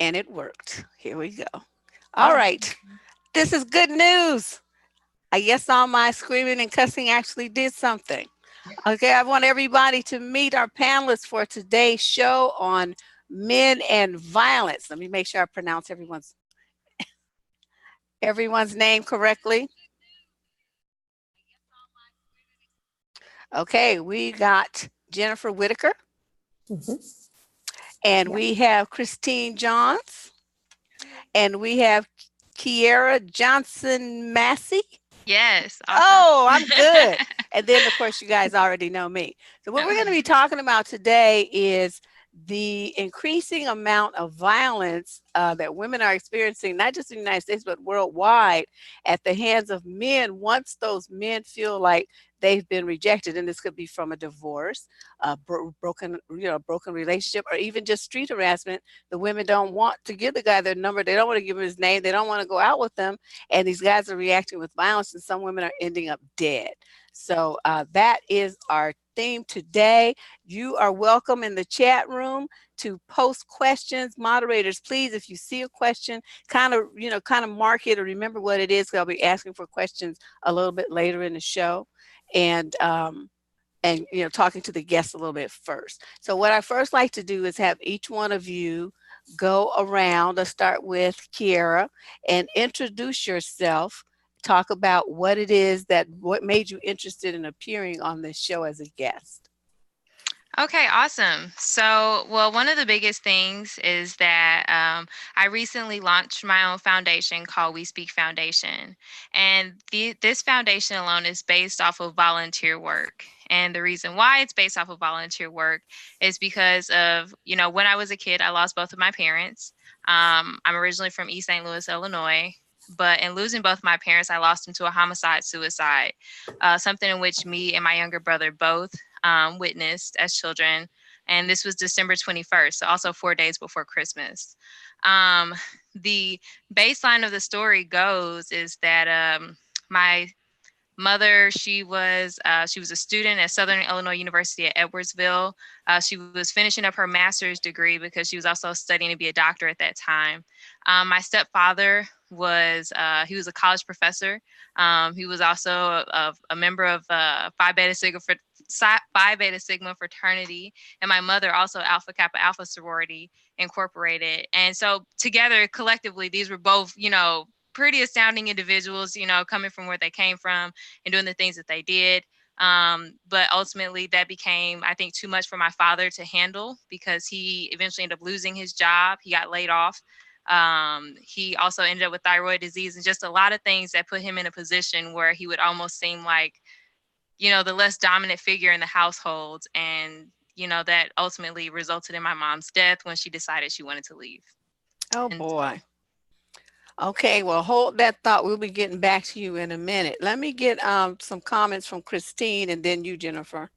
And it worked. Here we go. All right. This is good news. I guess all my screaming and cussing actually did something. Okay, I want everybody to meet our panelists for today's show on men and violence. Let me make sure I pronounce everyone's name correctly. Okay, we got Jennifer Whitacre, and we have Christine Johns, and we have Kyerra Johnson-Massey. Yes, awesome. Oh, I'm good. And then, of course, you guys already know me. So what we're going to be talking about today is the increasing amount of violence that women are experiencing, not just in the United States, but worldwide, at the hands of men once those men feel like they've been rejected. And this could be from a divorce, broken relationship, or even just street harassment. The women don't want to give the guy their number. They don't want to give him his name. They don't want to go out with them. And these guys are reacting with violence, and some women are ending up dead. So that is our theme today. You are welcome in the chat room to post questions. Moderators, please, if you see a question, kind of mark it or remember what it is. I'll be asking for questions a little bit later in the show, and talking to the guests a little bit first. So what I first like to do is have each one of you go around. Let's start with Kyerra and introduce yourself. Talk about what it is what made you interested in appearing on this show as a guest. Okay, awesome. So, well, one of the biggest things is that I recently launched my own foundation called We Speak Foundation. And this foundation alone is based off of volunteer work. And the reason why it's based off of volunteer work is because of, when I was a kid, I lost both of my parents. I'm originally from East St. Louis, Illinois. But in losing both my parents, I lost them to a homicide-suicide, something in which me and my younger brother both witnessed as children. And this was December 21st, so also 4 days before Christmas. The baseline of the story goes is that my mother, she was a student at Southern Illinois University at Edwardsville. She was finishing up her master's degree because she was also studying to be a doctor at that time. My stepfather he was a college professor. He was also a member of Phi Beta Sigma fraternity, and my mother also Alpha Kappa Alpha sorority incorporated. And so together, collectively, these were both, pretty astounding individuals, coming from where they came from and doing the things that they did. But ultimately that became, I think, too much for my father to handle because he eventually ended up losing his job. He got laid off. He also ended up with thyroid disease and just a lot of things that put him in a position where he would almost seem like, the less dominant figure in the household. And, that ultimately resulted in my mom's death when she decided she wanted to leave. Oh, boy. Okay, well, hold that thought. We'll be getting back to you in a minute. Let me get some comments from Christine and then you, Jennifer.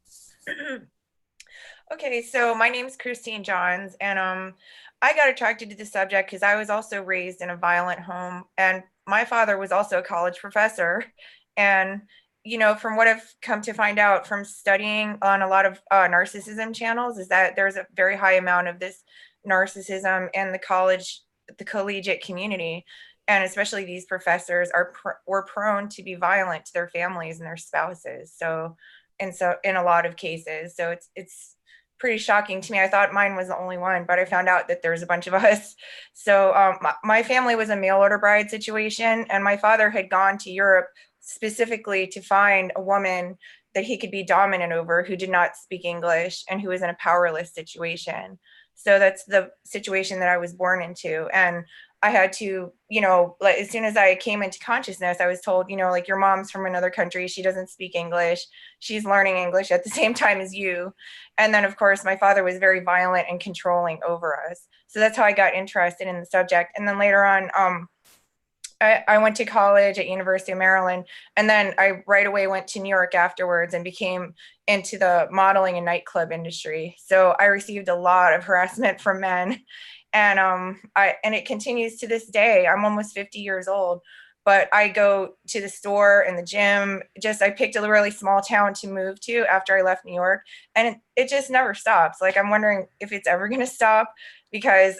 Okay, so my name is Christine Johns, and I got attracted to the subject because I was also raised in a violent home, and my father was also a college professor. And, from what I've come to find out from studying on a lot of narcissism channels is that there's a very high amount of this narcissism in the collegiate community. And especially these professors were prone to be violent to their families and their spouses. So in a lot of cases, so it's pretty shocking to me. I thought mine was the only one, but I found out that there's a bunch of us. So my family was a mail order bride situation, and my father had gone to Europe specifically to find a woman that he could be dominant over who did not speak English and who was in a powerless situation. So that's the situation that I was born into. And I had to, like, as soon as I came into consciousness, I was told, like, your mom's from another country. She doesn't speak English. She's learning English at the same time as you. And then, of course, my father was very violent and controlling over us. So that's how I got interested in the subject. And then later on, I went to college at University of Maryland, and then I right away went to New York afterwards and became into the modeling and nightclub industry. So I received a lot of harassment from men. And and it continues to this day. I'm almost 50 years old, but I go to the store and the gym. I picked a really small town to move to after I left New York, and it just never stops. Like, I'm wondering if it's ever going to stop, because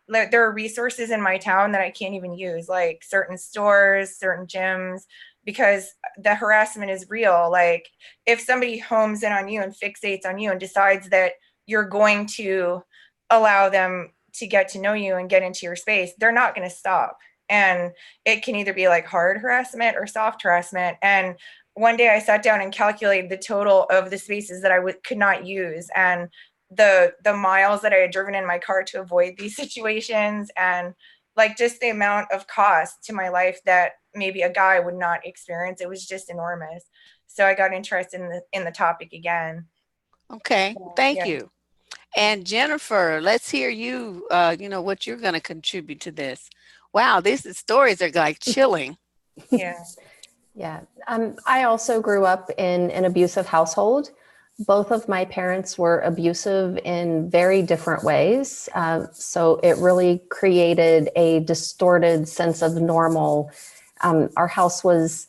there are resources in my town that I can't even use, like certain stores, certain gyms, because the harassment is real. Like if somebody homes in on you and fixates on you and decides that you're going to allow them to get to know you and get into your space, they're not going to stop. And it can either be like hard harassment or soft harassment. And one day I sat down and calculated the total of the spaces that I could not use, and the miles that I had driven in my car to avoid these situations, and like just the amount of cost to my life that maybe a guy would not experience. It was just enormous. So I got interested in the topic again. Okay, thank you. And Jennifer, let's hear you, what you're going to contribute to this. Wow, these stories are like chilling. Yeah. Yeah. I also grew up in an abusive household. Both of my parents were abusive in very different ways. So it really created a distorted sense of normal. Our house was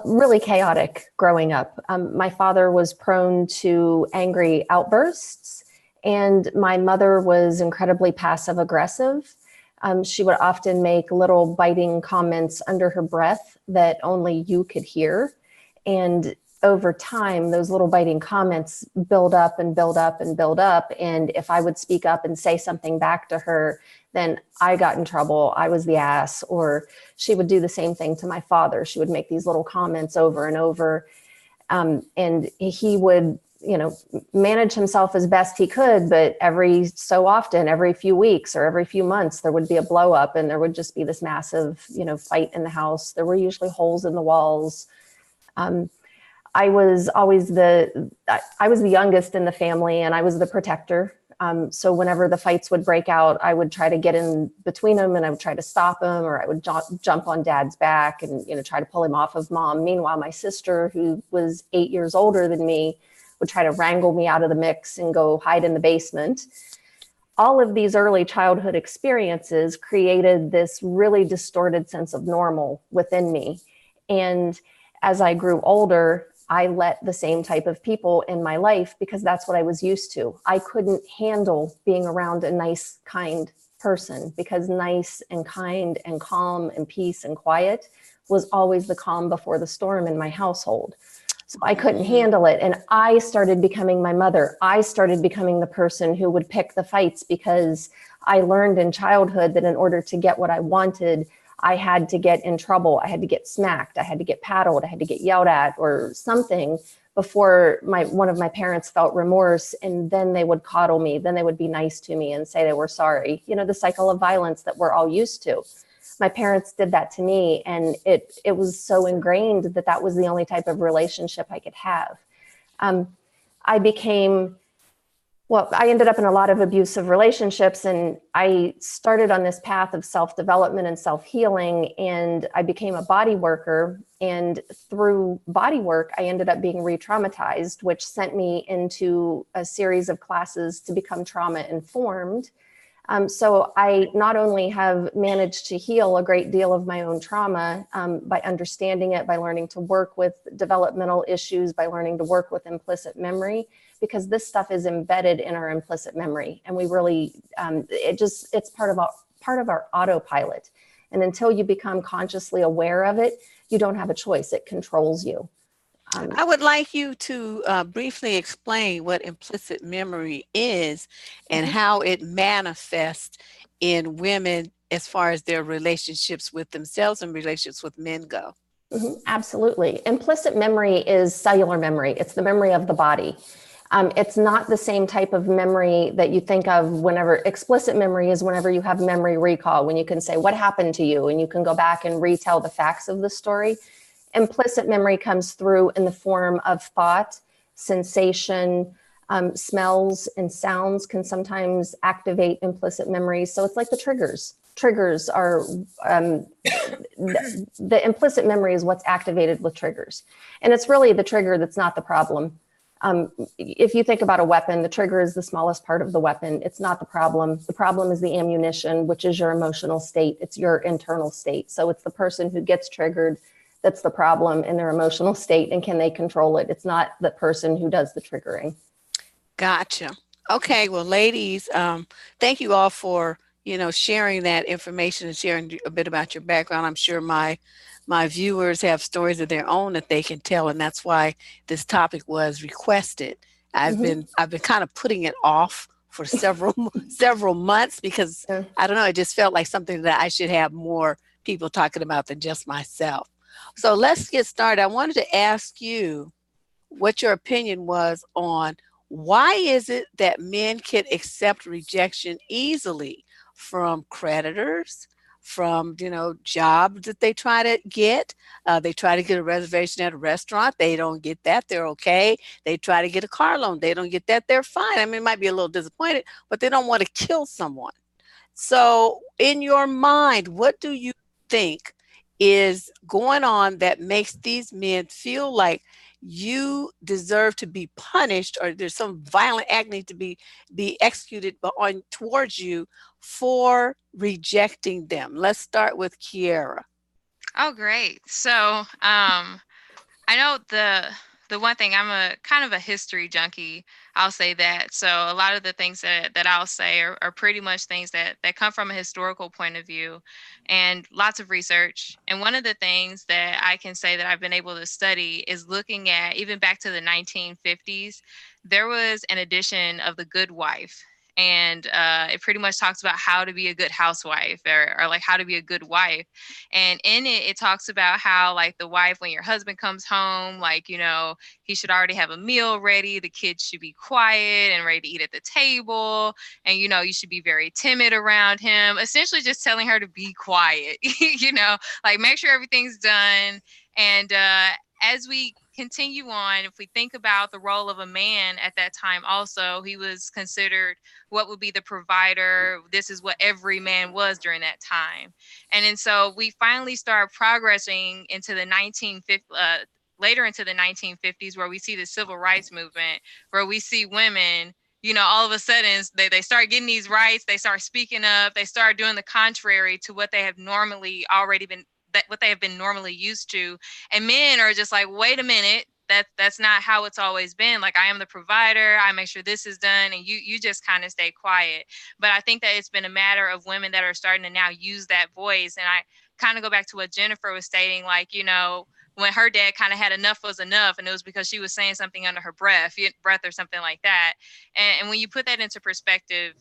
really chaotic growing up. My father was prone to angry outbursts, and my mother was incredibly passive aggressive. She would often make little biting comments under her breath that only you could hear. And over time, those little biting comments build up and build up and build up. And if I would speak up and say something back to her, then I got in trouble. I was the ass. Or she would do the same thing to my father. She would make these little comments over and over. And he would, manage himself as best he could. But every so often, every few weeks or every few months, there would be a blow up, and there would just be this massive, fight in the house. There were usually holes in the walls. I was always I was the youngest in the family, and I was the protector. So whenever the fights would break out, I would try to get in between them, and I would try to stop them, or I would jump on dad's back and, try to pull him off of mom. Meanwhile, my sister, who was 8 years older than me, would try to wrangle me out of the mix and go hide in the basement. All of these early childhood experiences created this really distorted sense of normal within me. And as I grew older, I let the same type of people in my life because that's what I was used to. I couldn't handle being around a nice, kind person, because nice and kind and calm and peace and quiet was always the calm before the storm in my household. So I couldn't handle it. And I started becoming my mother. I started becoming the person who would pick the fights, because I learned in childhood that in order to get what I wanted, I had to get in trouble. I had to get smacked. I had to get paddled. I had to get yelled at or something before one of my parents felt remorse. And then they would coddle me. Then they would be nice to me and say they were sorry. The cycle of violence that we're all used to. My parents did that to me, and it was so ingrained that was the only type of relationship I could have. I ended up in a lot of abusive relationships, and I started on this path of self-development and self-healing, and I became a body worker. And through body work, I ended up being re-traumatized, which sent me into a series of classes to become trauma-informed. So I not only have managed to heal a great deal of my own trauma by understanding it, by learning to work with developmental issues, by learning to work with implicit memory, because this stuff is embedded in our implicit memory. And we really, it's part of our autopilot. And until you become consciously aware of it, you don't have a choice. It controls you. I would like you to briefly explain what implicit memory is and how it manifests in women as far as their relationships with themselves and relationships with men go. Absolutely. Implicit memory is cellular memory. It's the memory of the body. It's not the same type of memory that you think of whenever explicit memory is whenever you have memory recall, when you can say what happened to you and you can go back and retell the facts of the story. Implicit memory comes through in the form of thought, sensation, smells and sounds can sometimes activate implicit memory. So it's like the triggers. Triggers are, the implicit memory is what's activated with triggers. And it's really the trigger that's not the problem. If you think about a weapon, the trigger is the smallest part of the weapon. It's not the problem. The problem is the ammunition, which is your emotional state. It's your internal state. So it's the person who gets triggered that's the problem in their emotional state, and can they control it? It's not the person who does the triggering. Gotcha. Okay, well, ladies, thank you all for sharing that information and sharing a bit about your background. I'm sure my viewers have stories of their own that they can tell, and that's why this topic was requested. I've been kind of putting it off for several months because Yeah. I don't know, it just felt like something that I should have more people talking about than just myself. So let's get started. I wanted to ask you what your opinion was on why is it that men can accept rejection easily from creditors, from jobs that they try to get. They try to get a reservation at a restaurant, they don't get that, they're okay. They try to get a car loan, they don't get that, they're fine. I mean, it might be a little disappointed, but they don't want to kill someone. So in your mind, what do you think is going on that makes these men feel like you deserve to be punished, or there's some violent act need to be executed on towards you for rejecting them? Let's start with Kyerra. Oh, great. So, I know the one thing, I'm a kind of a history junkie. I'll say that. So a lot of the things that I'll say are pretty much things that come from a historical point of view and lots of research. And one of the things that I can say that I've been able to study is looking at even back to the 1950s, there was an edition of The Good Wife. And it pretty much talks about how to be a good housewife, or like how to be a good wife. And in it, it talks about how, like, the wife, when your husband comes home, like, he should already have a meal ready. The kids should be quiet and ready to eat at the table. And, you should be very timid around him, essentially just telling her to be quiet, like make sure everything's done. And as we continue on, if we think about the role of a man at that time, also, he was considered what would be the provider. This is what every man was during that time. And then so we finally start progressing into the 1950s, later into the 1950s, where we see the civil rights movement, where we see women, all of a sudden they start getting these rights, they start speaking up, they start doing the contrary to what they have normally already been, what they have been normally used to. And men are just like, wait a minute, that's not how it's always been. Like, I am the provider, I make sure this is done, and you just kind of stay quiet. But I think that it's been a matter of women that are starting to now use that voice. And I kind of go back to what Jennifer was stating, like, when her dad kind of had enough was enough, and it was because she was saying something under her breath or something like that. And when you put that into perspective,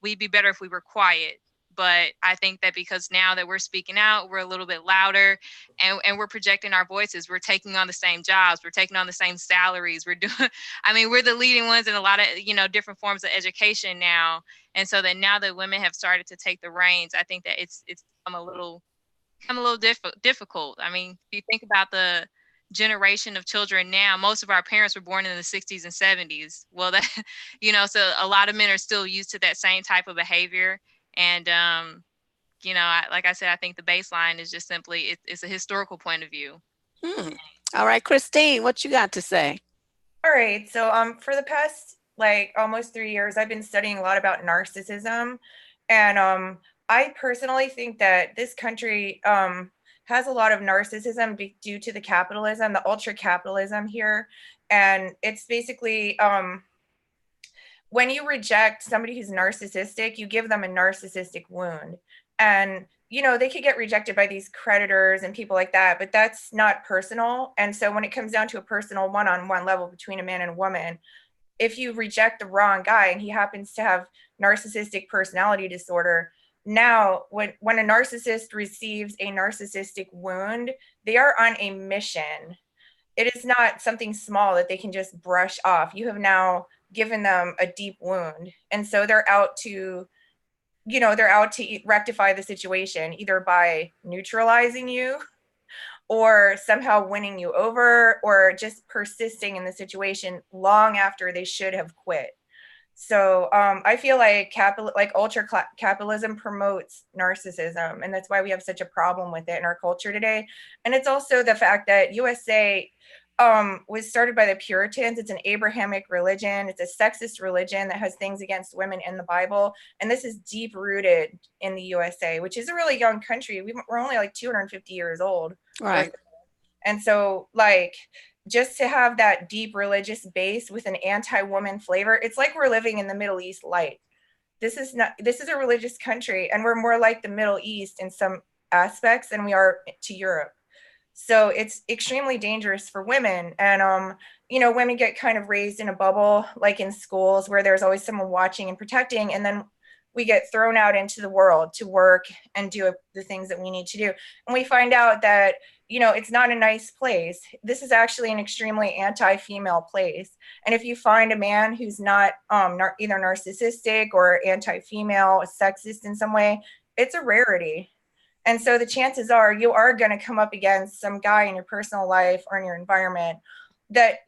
we'd be better if we were quiet. But I think that because now that we're speaking out, we're a little bit louder, and we're projecting our voices. We're taking on the same jobs. We're taking on the same salaries. We're doing, I mean, we're the leading ones in a lot of, different forms of education now. And so that now that women have started to take the reins, I think that it's become a little difficult. I mean, if you think about the generation of children now, most of our parents were born in the 60s and 70s. Well, that, so a lot of men are still used to that same type of behavior. And, like I said, I think the baseline is just simply, it's a historical point of view. All right, Christine, what you got to say? All right. So for the past like almost 3 years, I've been studying a lot about narcissism. And I personally think that this country has a lot of narcissism due to the capitalism, the ultra capitalism here. And it's basically when you reject somebody who's narcissistic, you give them a narcissistic wound. And they could get rejected by these creditors and people like that, but that's not personal. And so when it comes down to a personal one-on-one level between a man and a woman, if you reject the wrong guy and he happens to have narcissistic personality disorder, now when a narcissist receives a narcissistic wound, they are on a mission. It is not something small that they can just brush off. You have now given them a deep wound. And so they're out to rectify the situation, either by neutralizing you or somehow winning you over, or just persisting in the situation long after they should have quit. So I feel like ultra capitalism promotes narcissism, and that's why we have such a problem with it in our culture today. And it's also the fact that USA was started by the Puritans. It's an Abrahamic religion. It's a sexist religion that has things against women in the Bible. And this is deep rooted in the USA, which is a really young country. We're only like 250 years old. Right. And so like, just to have that deep religious base with an anti-woman flavor, it's like we're living in the Middle East light. this is a religious country, and we're more like the Middle East in some aspects than we are to Europe. So it's extremely dangerous for women. And, women get kind of raised in a bubble, like in schools where there's always someone watching and protecting. And then we get thrown out into the world to work and do the things that we need to do. And we find out that, it's not a nice place. This is actually an extremely anti-female place. And if you find a man who's not either narcissistic or anti-female, sexist in some way, it's a rarity. And so the chances are you are going to come up against some guy in your personal life or in your environment that,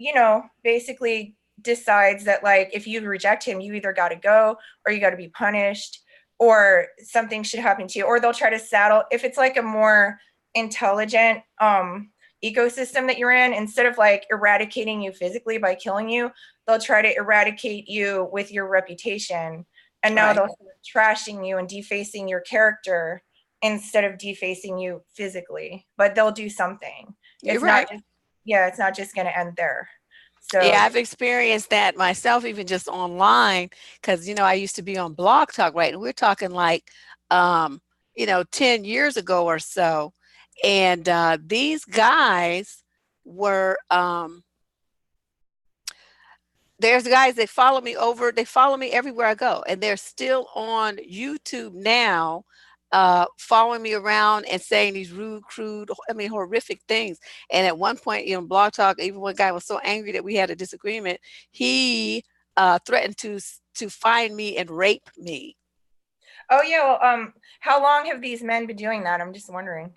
basically decides that, like, if you reject him, you either got to go or you got to be punished or something should happen to you. Or they'll try to saddle, if it's like a more intelligent ecosystem that you're in, instead of like eradicating you physically by killing you, they'll try to eradicate you with your reputation. And now they'll start trashing you and defacing your character instead of defacing you physically, but they'll do something. It's not just going to end there. So yeah, I've experienced that myself, even just online, because, I used to be on Blog Talk, right? And we're talking like, 10 years ago or so. And these guys were, there's guys that follow me everywhere I go. And they're still on YouTube now, following me around and saying these rude, crude, horrific things. And at one point, Blog Talk, even one guy was so angry that we had a disagreement, he threatened to find me and rape me. Oh yeah, well, how long have these men been doing that? I'm just wondering.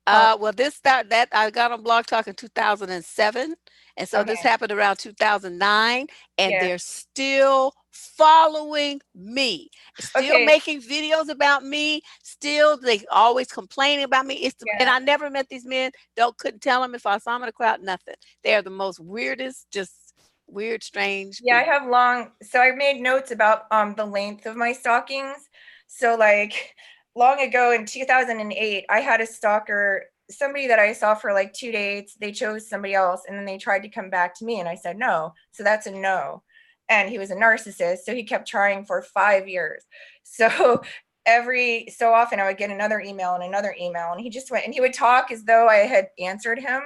Well, that I got on Blog Talk in 2007, and so this happened around 2009, and they're still following me, still making videos about me, still they always complaining about me. And I never met these men. Couldn't tell them if I saw them in a crowd, nothing. They are the most weirdest, just weird, strange people. I made notes about the length of my stalkings. So like long ago in 2008, I had a stalker, somebody that I saw for like 2 dates. They chose somebody else and then they tried to come back to me and I said no. So that's a no. And he was a narcissist, so he kept trying for 5 years. So every so often I would get another email, and he just went, and he would talk as though I had answered him,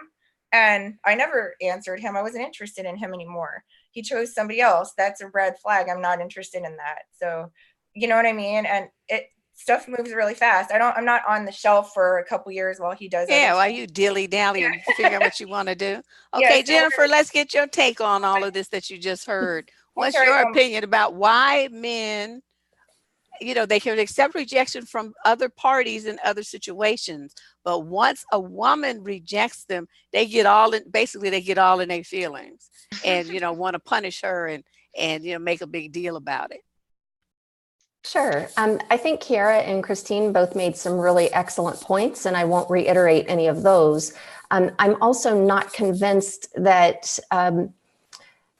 and I never answered him. I wasn't interested in him anymore. He chose somebody else. That's a red flag. I'm not interested in that. So, you know what I mean? And stuff moves really fast. I'm not on the shelf for a couple years while he does. Yeah, while you dilly-dally and figure out what you want to do. Okay, Jennifer, let's get your take on all of this that you just heard. What's your opinion about why men, they can accept rejection from other parties in other situations, but once a woman rejects them, they get all in their feelings and, want to punish her and make a big deal about it. Sure. I think Kyerra and Christine both made some really excellent points, and I won't reiterate any of those. I'm also not convinced that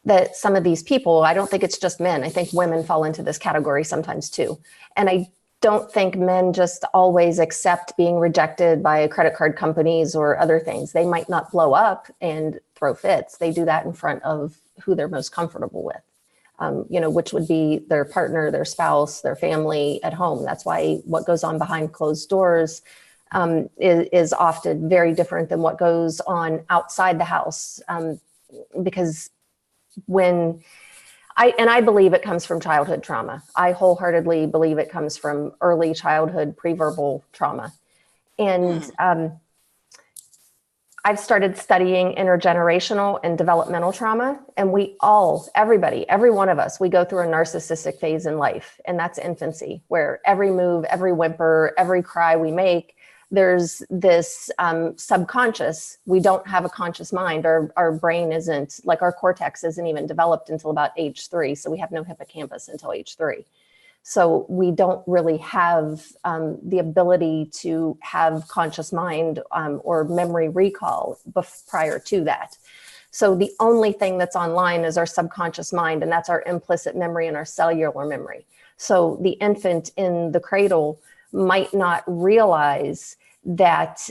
that some of these people, I don't think it's just men. I think women fall into this category sometimes too. And I don't think men just always accept being rejected by credit card companies or other things. They might not blow up and throw fits. They do that in front of who they're most comfortable with. Which would be their partner, their spouse, their family at home. That's why what goes on behind closed doors is often very different than what goes on outside the house. Because I believe it comes from childhood trauma. I wholeheartedly believe it comes from early childhood preverbal trauma. And I've started studying intergenerational and developmental trauma, and every one of us, we go through a narcissistic phase in life, and that's infancy, where every move, every whimper, every cry we make, there's this subconscious. We don't have a conscious mind. Our brain isn't, like our cortex isn't even developed until about age 3, so we have no hippocampus until age 3. So we don't really have the ability to have conscious mind or memory recall prior to that. So the only thing that's online is our subconscious mind, and that's our implicit memory and our cellular memory. So the infant in the cradle might not realize that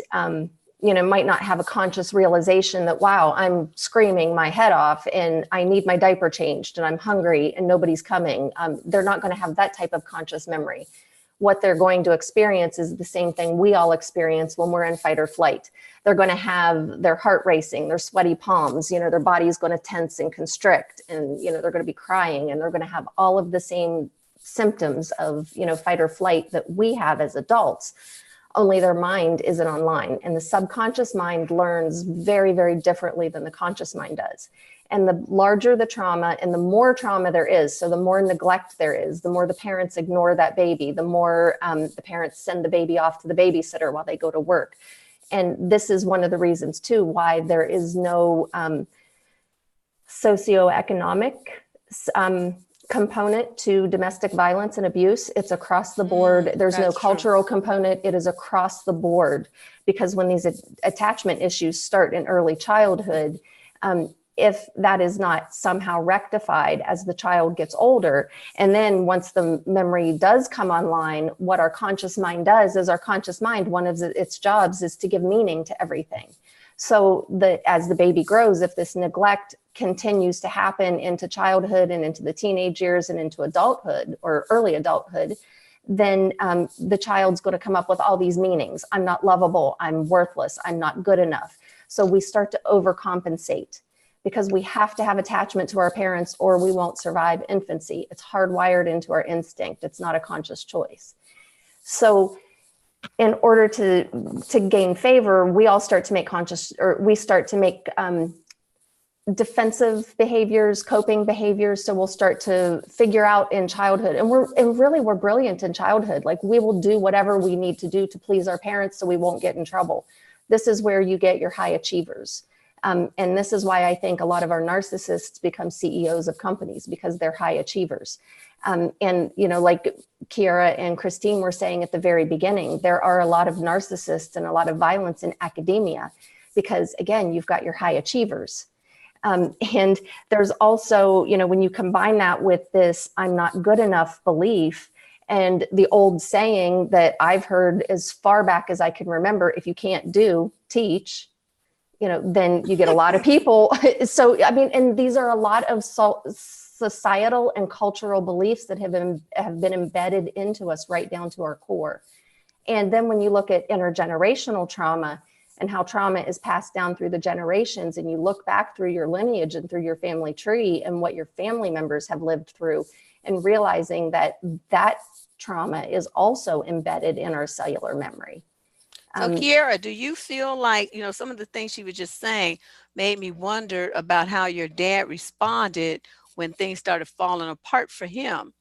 might not have a conscious realization that, wow, I'm screaming my head off and I need my diaper changed and I'm hungry and nobody's coming. They're not going to have that type of conscious memory. What they're going to experience is the same thing we all experience when we're in fight or flight. They're going to have their heart racing, their sweaty palms, their body's going to tense and constrict, and, they're going to be crying, and they're going to have all of the same symptoms of, fight or flight that we have as adults. Only their mind isn't online, and the subconscious mind learns very, very differently than the conscious mind does. And the larger the trauma and the more trauma there is, so the more neglect there is, the more the parents ignore that baby, the more the parents send the baby off to the babysitter while they go to work. And this is one of the reasons too why there is no socioeconomic component to domestic violence and abuse. It's across the board. There's no cultural component. It is across the board, because when these attachment issues start in early childhood, if that is not somehow rectified as the child gets older, and then once the memory does come online, what our conscious mind does is, our conscious mind, one of its jobs is to give meaning to everything. So as the baby grows, if this neglect continues to happen into childhood and into the teenage years and into adulthood or early adulthood, then the child's going to come up with all these meanings. I'm not lovable. I'm worthless. I'm not good enough. So we start to overcompensate, because we have to have attachment to our parents or we won't survive infancy. It's hardwired into our instinct. It's not a conscious choice. So in order to gain favor, we all start to make defensive behaviors, coping behaviors. So we'll start to figure out in childhood, and we're brilliant in childhood. Like, we will do whatever we need to do to please our parents so we won't get in trouble. This is where you get your high achievers. And this is why I think a lot of our narcissists become CEOs of companies, because they're high achievers. And, like Kyerra and Christine were saying at the very beginning, there are a lot of narcissists and a lot of violence in academia, because, again, you've got your high achievers. And there's also, when you combine that with this I'm not good enough belief, and the old saying that I've heard as far back as I can remember, if you can't do, teach, then you get a lot of people. So, and these are a lot of societal and cultural beliefs that have been embedded into us right down to our core. And then when you look at intergenerational trauma and how trauma is passed down through the generations, and you look back through your lineage and through your family tree and what your family members have lived through, and realizing that trauma is also embedded in our cellular memory. So Kyerra, do you feel like, some of the things she was just saying made me wonder about how your dad responded when things started falling apart for him?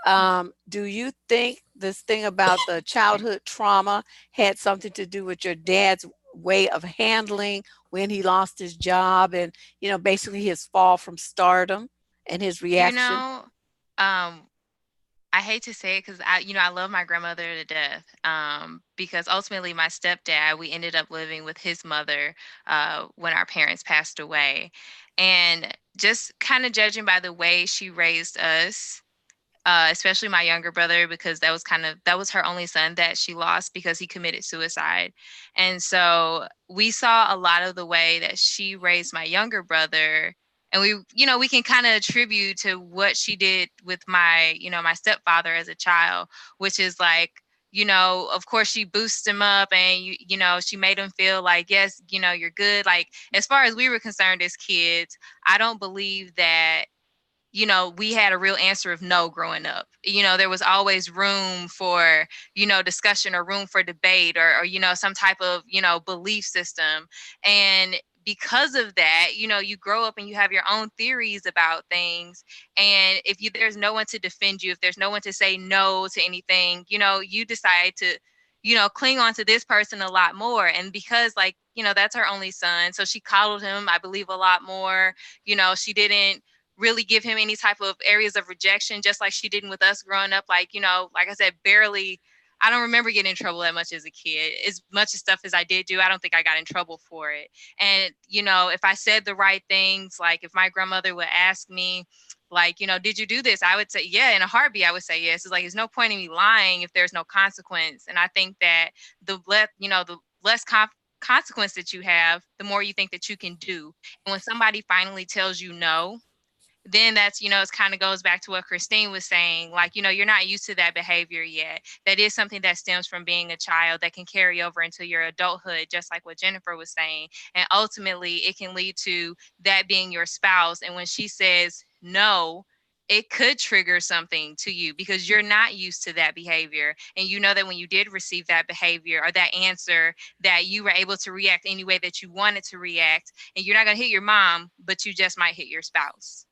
Do you think this thing about the childhood trauma had something to do with your dad's way of handling when he lost his job and, basically his fall from stardom and his reaction? I hate to say it because I love my grandmother to death. Because ultimately my stepdad, we ended up living with his mother when our parents passed away. And just kind of judging by the way she raised us, especially my younger brother, because that was her only son that she lost because he committed suicide. And so we saw a lot of the way that she raised my younger brother. And we can kind of attribute to what she did with my stepfather as a child, which is like, of course she boosts him up and, she made him feel like, yes, you're good. Like, as far as we were concerned as kids, I don't believe that, we had a real answer of no growing up. There was always room for, discussion or room for debate or some type of, belief system. And because of that, you grow up and you have your own theories about things. And if there's no one to defend you, if there's no one to say no to anything, you decide to, cling on to this person a lot more. And because that's her only son. So she coddled him, I believe, a lot more. She didn't really give him any type of areas of rejection, just like she didn't with us growing up. Like I said, barely. I don't remember getting in trouble that much as a kid. As much stuff as I did do, I don't think I got in trouble for it. And, if I said the right things, like if my grandmother would ask me, like, did you do this? I would say, yeah, in a heartbeat, I would say yes. It's like, there's no point in me lying if there's no consequence. And I think that the less consequence that you have, the more you think that you can do. And when somebody finally tells you no, then that's, it kind of goes back to what Christine was saying, like, you're not used to that behavior yet. That is something that stems from being a child that can carry over into your adulthood, just like what Jennifer was saying. And ultimately, it can lead to that being your spouse. And when she says no, it could trigger something to you because you're not used to that behavior. And you know that when you did receive that behavior or that answer, that you were able to react any way that you wanted to react. And you're not going to hit your mom, but you just might hit your spouse.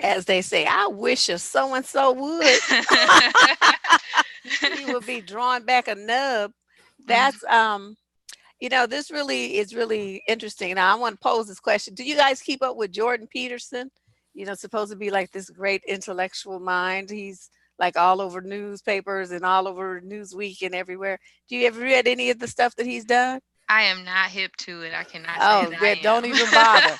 As they say, I wish a so-and-so would. He would be drawing back a nub. That's, this really is really interesting. Now, I want to pose this question. Do you guys keep up with Jordan Peterson? Supposed to be like this great intellectual mind. He's like all over newspapers and all over Newsweek and everywhere. Do you ever read any of the stuff that he's done? I am not hip to it. I cannot say that I am. Don't even bother.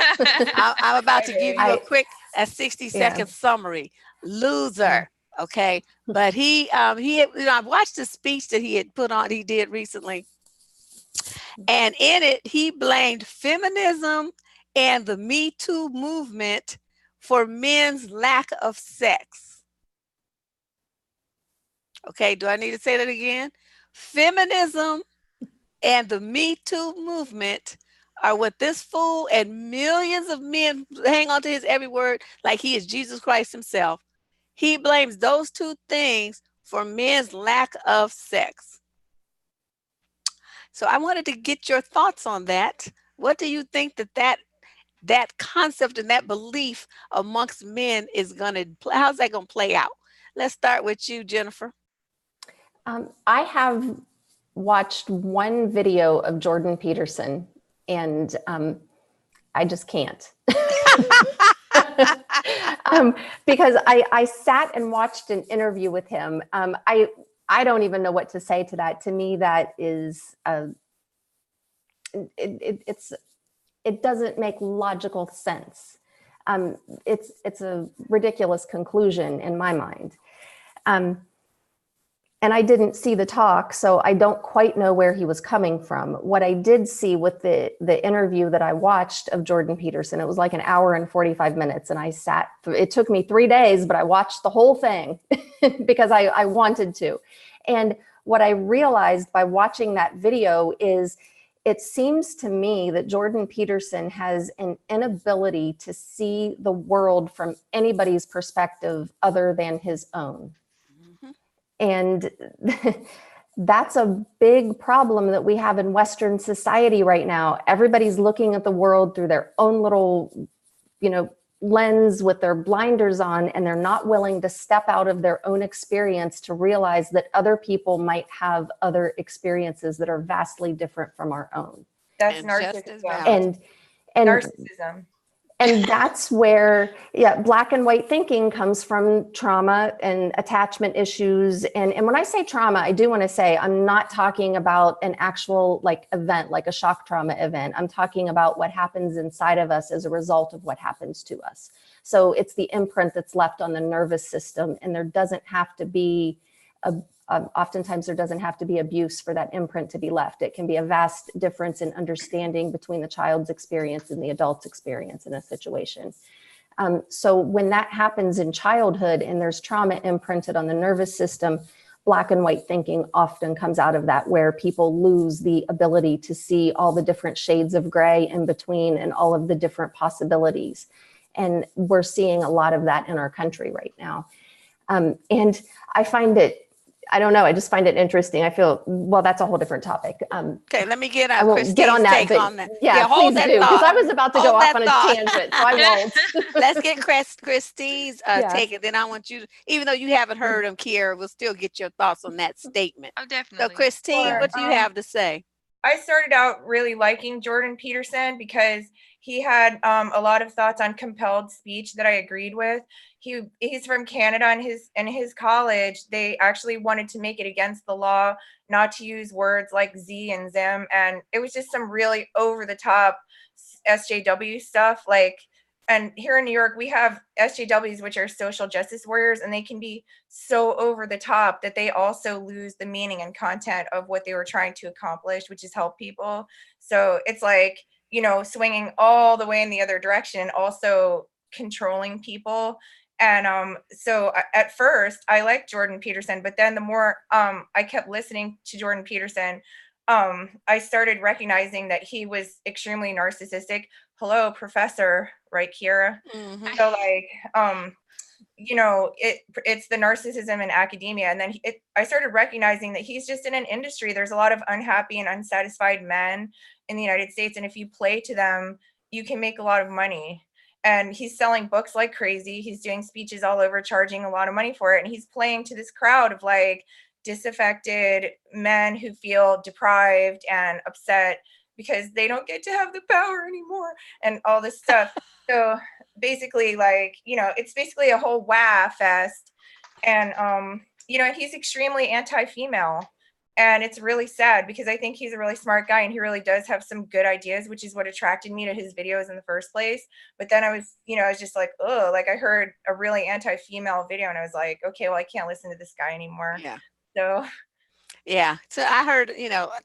I'm about to give you a 60-second summary. Loser. Okay. But I watched the speech that he did recently. And in it, he blamed feminism and the Me Too movement for men's lack of sex. Okay, do I need to say that again? Feminism and the Me Too movement are what this fool and millions of men hang on to his every word like he is Jesus Christ himself. He blames those two things for men's lack of sex. So I wanted to get your thoughts on that. What do you think that concept and that belief amongst men is how's that going to play out? Let's start with you, Jennifer. I have watched one video of Jordan Peterson and I just can't. Because I sat and watched an interview with him. I don't even know what to say to that. To me, that is, it doesn't make logical sense. It's a ridiculous conclusion in my mind. And I didn't see the talk, so I don't quite know where he was coming from. What I did see with the interview that I watched of Jordan Peterson, it was like an hour and 45 minutes. And it took me 3 days, but I watched the whole thing because I wanted to. And what I realized by watching that video is it seems to me that Jordan Peterson has an inability to see the world from anybody's perspective other than his own. And that's a big problem that we have in Western society right now. Everybody's looking at the world through their own little, lens with their blinders on, and they're not willing to step out of their own experience to realize that other people might have other experiences that are vastly different from our own. That's narcissism. And Narcissism. And that's where, black and white thinking comes from trauma and attachment issues. And when I say trauma, I do want to say I'm not talking about an actual event, like a shock trauma event. I'm talking about what happens inside of us as a result of what happens to us. So it's the imprint that's left on the nervous system, and there doesn't have to be oftentimes there doesn't have to be abuse for that imprint to be left. It can be a vast difference in understanding between the child's experience and the adult's experience in a situation. So when that happens in childhood and there's trauma imprinted on the nervous system, black and white thinking often comes out of that, where people lose the ability to see all the different shades of gray in between and all of the different possibilities. And we're seeing a lot of that in our country right now. And I find it, I don't know, I just find it interesting. I feel, well, that's a whole different topic. Okay, let me get Christine's get on that, take on that. Yeah, please do, because I was about to go off on a tangent, so I won't. Let's get Christine's take it. Then I want you, even though you haven't heard him, Kyerra, we'll still get your thoughts on that statement. Oh, definitely. So Christine, what do you have to say? I started out really liking Jordan Peterson because he had a lot of thoughts on compelled speech that I agreed with. He's from Canada, and his college, they actually wanted to make it against the law not to use words like Z and Zim, and it was just some really over the top SJW stuff. and here in New York, we have SJWs, which are social justice warriors, and they can be so over the top that they also lose the meaning and content of what they were trying to accomplish, which is help people. So it's like, you know, swinging all the way in the other direction, also controlling people. And so at first I liked Jordan Peterson, but then the more I kept listening to Jordan Peterson, I started recognizing that he was extremely narcissistic. Hello, professor, right, Kyerra? Mhm. So like, you know, it's the narcissism in academia. And then I started recognizing that he's just in an industry. There's a lot of unhappy and unsatisfied men in the United States. And if you play to them, you can make a lot of money. And he's selling books like crazy. He's doing speeches all over, charging a lot of money for it. And he's playing to this crowd of like disaffected men who feel deprived and upset because they don't get to have the power anymore and all this stuff. So basically, like, you know, it's basically a whole wah fest. And you know, he's extremely anti-female. And it's really sad because I think he's a really smart guy and he really does have some good ideas, which is what attracted me to his videos in the first place. But then I was, you know, I was just like, oh, like I heard a really anti-female video and I was like, okay, well, I can't listen to this guy anymore. Yeah. So Yeah. So I heard,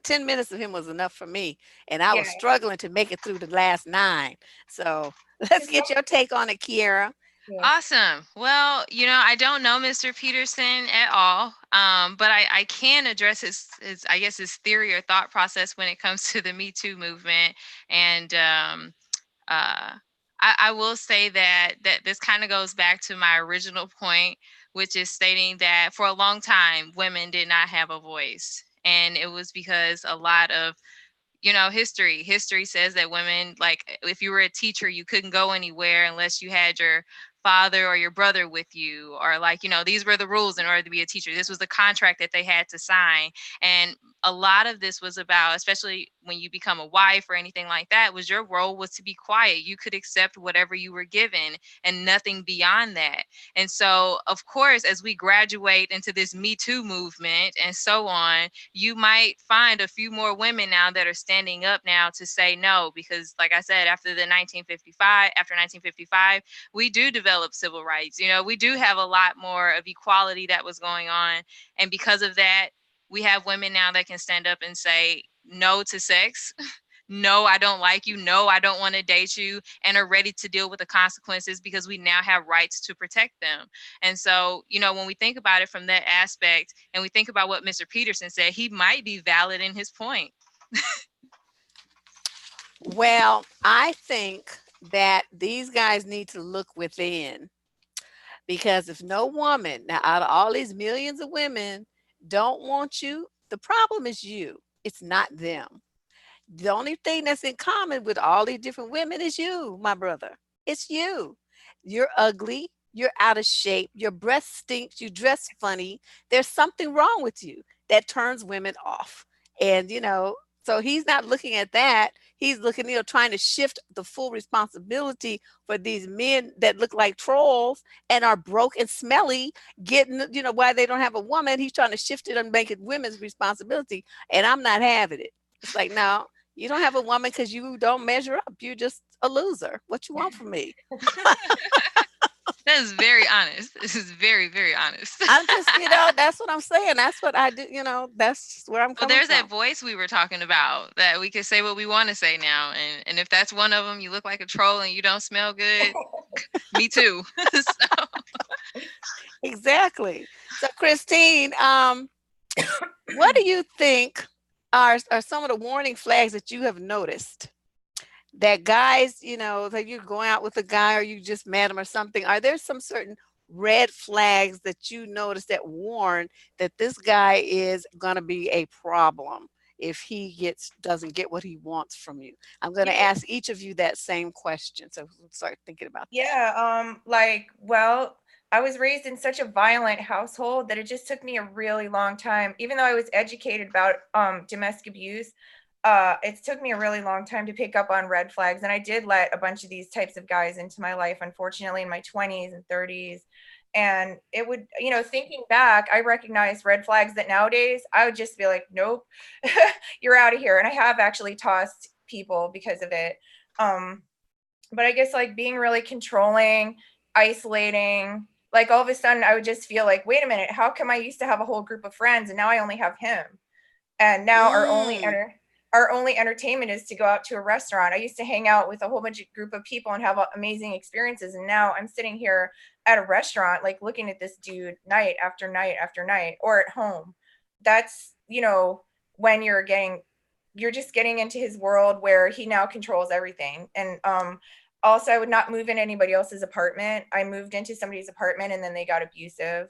10 minutes of him was enough for me. And I was yeah. struggling to make it through the last 9. So let's get your take on it, Kyerra. Yeah. Awesome. Well, I don't know Mr. Peterson at all, but I can address his, I guess, his theory or thought process when it comes to the Me Too movement. And I will say that this kind of goes back to my original point, which is stating that for a long time, women did not have a voice. And it was because a lot of history says that women, like if you were a teacher, you couldn't go anywhere unless you had your father or your brother with you, or like, these were the rules in order to be a teacher. This was the contract that they had to sign. And a lot of this was about, especially when you become a wife or anything like that, was your role was to be quiet. You could accept whatever you were given and nothing beyond that. And so, of course, as we graduate into this Me Too movement and so on, you might find a few more women now that are standing up now to say no, because like I said, after 1955, we do develop civil rights. We do have a lot more of equality that was going on. And because of that, we have women now that can stand up and say no to sex. No, I don't like you. No, I don't want to date you, and are ready to deal with the consequences because we now have rights to protect them. And so, when we think about it from that aspect and we think about what Mr. Peterson said, he might be valid in his point. Well, I think that these guys need to look within, because if no woman, now out of all these millions of women, don't want you, the problem is you. It's not them. The only thing that's in common with all these different women is you, my brother. It's you. You're ugly. You're out of shape. Your breath stinks. You dress funny. There's something wrong with you that turns women off. And, so he's not looking at that. He's looking, trying to shift the full responsibility for these men that look like trolls and are broke and smelly, getting, why they don't have a woman. He's trying to shift it and make it women's responsibility. And I'm not having it. It's like, no, you don't have a woman because you don't measure up. You're just a loser. What you want from me? That is very honest. This is very, very honest. I'm just, that's what I'm saying. That's what I do. That's where I'm coming there's from. that voice we were talking about, that we can say what we want to say now. And if that's one of them, you look like a troll and you don't smell good. Me too. So. Exactly. So Christine, what do you think are some of the warning flags that you have noticed that guys, that you're going out with a guy or you just met him or something? Are there some certain red flags that you notice that warn that this guy is going to be a problem if he doesn't get what he wants from you? I'm going to ask each of you that same question. So start thinking about that. Yeah. Well, I was raised in such a violent household that it just took me a really long time, even though I was educated about domestic abuse. It took me a really long time to pick up on red flags. And I did let a bunch of these types of guys into my life, unfortunately, in my 20s and 30s. And it would, thinking back, I recognize red flags that nowadays I would just be like, nope, you're out of here. And I have actually tossed people because of it. but I guess like being really controlling, isolating, like all of a sudden I would just feel like, wait a minute, how come I used to have a whole group of friends and now I only have him? And now our only entertainment is to go out to a restaurant. I used to hang out with a whole bunch of group of people and have amazing experiences, and now I'm sitting here at a restaurant like looking at this dude night after night after night, or at home. That's, you know, when you're just getting into his world where he now controls everything. And also I would not move in anybody else's apartment. I moved into somebody's apartment and then they got abusive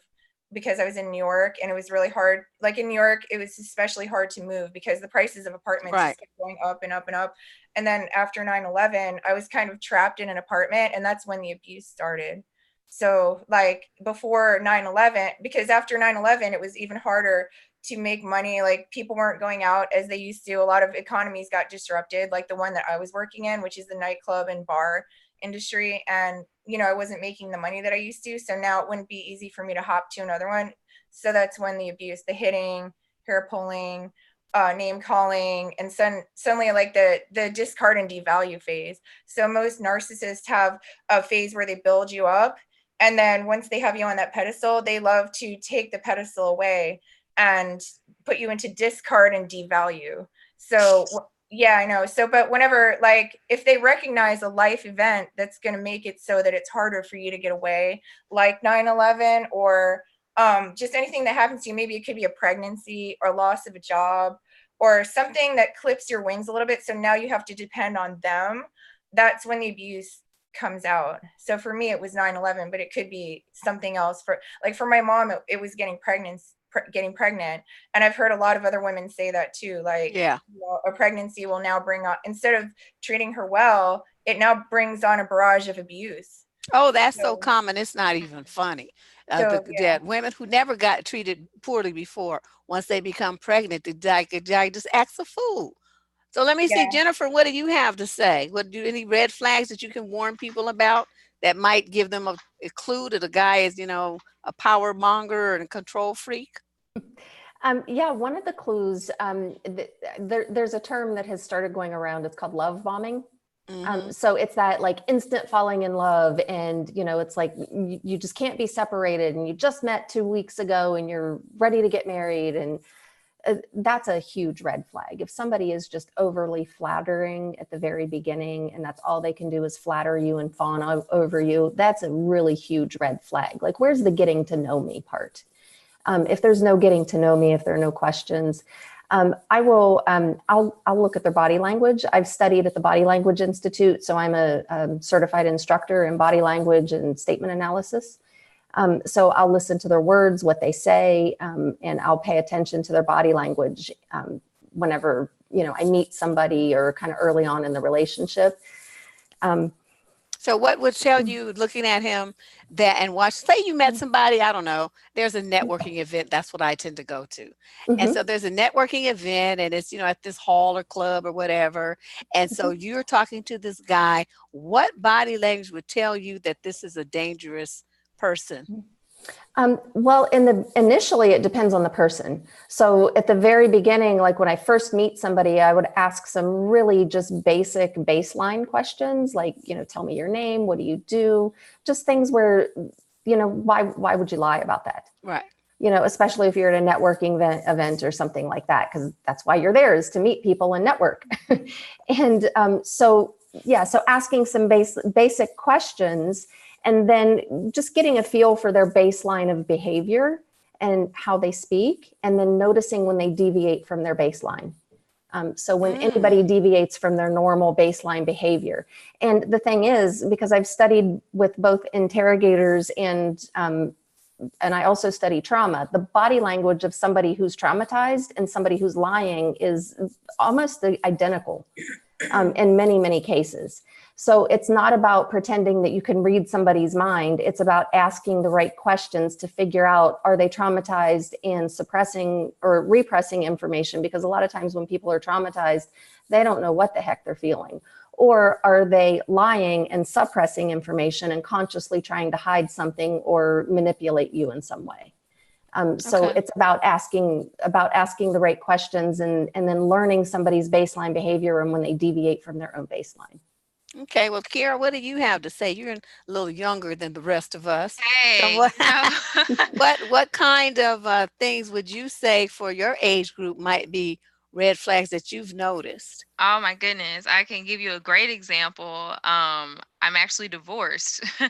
because I was in New York, and it was really hard. Like in New York, it was especially hard to move because the prices of apartments just kept going up and up and up. And then after 9/11, I was kind of trapped in an apartment, and that's when the abuse started. So like before 9/11, because after 9/11, it was even harder to make money. Like people weren't going out as they used to. A lot of economies got disrupted, like the one that I was working in, which is the nightclub and bar industry. And, you know, I wasn't making the money that I used to. So now it wouldn't be easy for me to hop to another one. So that's when the abuse, the hitting, hair pulling, name calling, and suddenly like the discard and devalue phase. So most narcissists have a phase where they build you up. And then once they have you on that pedestal, they love to take the pedestal away and put you into discard and devalue. So yeah, I know. So, but whenever, like, if they recognize a life event that's going to make it so that it's harder for you to get away, like 9/11, or just anything that happens to you, maybe it could be a pregnancy or loss of a job or something that clips your wings a little bit. So now you have to depend on them. That's when the abuse comes out. So for me, it was 9/11, but it could be something else. For my mom, it was getting pregnant. And I've heard a lot of other women say that too. Like, yeah, you know, a pregnancy will now bring on, instead of treating her well, it now brings on a barrage of abuse. oh, that's so common, it's not even funny. So yeah. Women who never got treated poorly before, once they become pregnant, the guy just acts a fool. So let me see, Yeah. Jennifer, what do you have to say? What do any red flags that you can warn people about that might give them a clue that a guy is, you know, a power monger and a control freak? Yeah, one of the clues, there's a term that has started going around. It's called love bombing. So it's that like instant falling in love, and you know, it's like you just can't be separated, and you just met 2 weeks ago and you're ready to get married, and that's a huge red flag. If somebody is just overly flattering at the very beginning and that's all they can do is flatter you and fawn over you, that's a really huge red flag. Like, where's the getting to know me part? If there's no getting to know me, if there are no questions, I'll look at their body language. I've studied at the Body Language Institute, so I'm a certified instructor in body language and statement analysis. So I'll listen to their words, what they say, and I'll pay attention to their body language whenever, you know, I meet somebody or kind of early on in the relationship. So what would tell you, looking at him, that and watch, say you met somebody, I don't know, there's a networking event, that's what I tend to go to. And so there's a networking event and it's, you know, at this hall or club or whatever. And so you're talking to this guy, what body language would tell you that this is a dangerous person? Well, initially it depends on the person. So at the very beginning, like when I first meet somebody, I would ask some really just basic baseline questions, like, you know, tell me your name, what do you do? Just things where, you know, why would you lie about that? Right. You know, especially if you're at a networking event or something like that, because that's why you're there, is to meet people and network. And so asking some basic questions, and then just getting a feel for their baseline of behavior and how they speak, and then noticing when they deviate from their baseline. So when anybody deviates from their normal baseline behavior. And the thing is, because I've studied with both interrogators and I also study trauma, the body language of somebody who's traumatized and somebody who's lying is almost identical in many, many cases. So it's not about pretending that you can read somebody's mind. It's about asking the right questions to figure out, are they traumatized and suppressing or repressing information? Because a lot of times when people are traumatized, they don't know what the heck they're feeling. Or are they lying and suppressing information and consciously trying to hide something or manipulate you in some way? So it's about asking the right questions and then learning somebody's baseline behavior and when they deviate from their own baseline. Okay, well, Kyerra, what do you have to say? You're a little younger than the rest of us. So Hey, what you know. what kind of things would you say for your age group might be red flags that you've noticed? Oh my goodness, I can give you a great example. I'm actually divorced, Oh,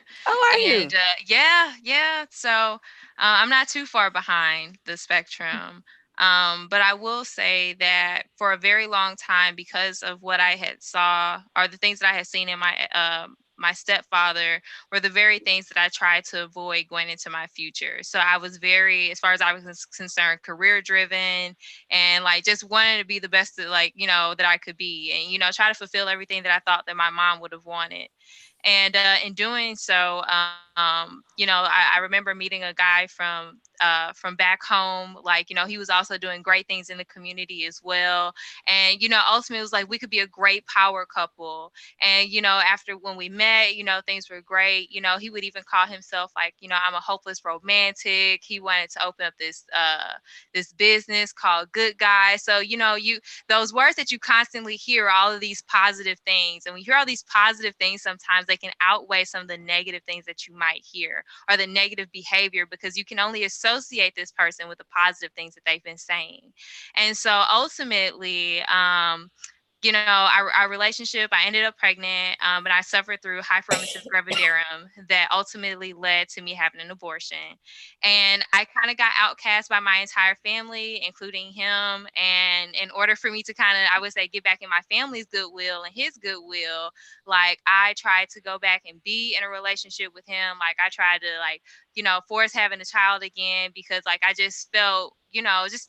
are and you? yeah, yeah. So I'm not too far behind the spectrum. But I will say that for a very long time, because of what I had saw or the things that I had seen in my stepfather, were the very things that I tried to avoid going into my future. So I was very, as far as I was concerned, career driven, and like just wanted to be the best that, like, that I could be, and try to fulfill everything that I thought that my mom would have wanted. And in doing so, I remember meeting a guy from back home. Like, he was also doing great things in the community as well. And ultimately, it was like we could be a great power couple. And after when we met, things were great. He would even call himself like, I'm a hopeless romantic. He wanted to open up this business called Good Guy. So you those words that you constantly hear, all of these positive things, and when you hear all these positive things, sometimes they can outweigh some of the negative things that you might hear, or the negative behavior, because you can only associate this person with the positive things that they've been saying. And so ultimately, our relationship, I ended up pregnant, and I suffered through hyperemesis gravidarum that ultimately led to me having an abortion. And I kind of got outcast by my entire family, including him. And in order for me to kind of, I would say, get back in my family's goodwill and his goodwill, like I tried to go back and be in a relationship with him. Like I tried to, like, force having a child again, because like I just felt,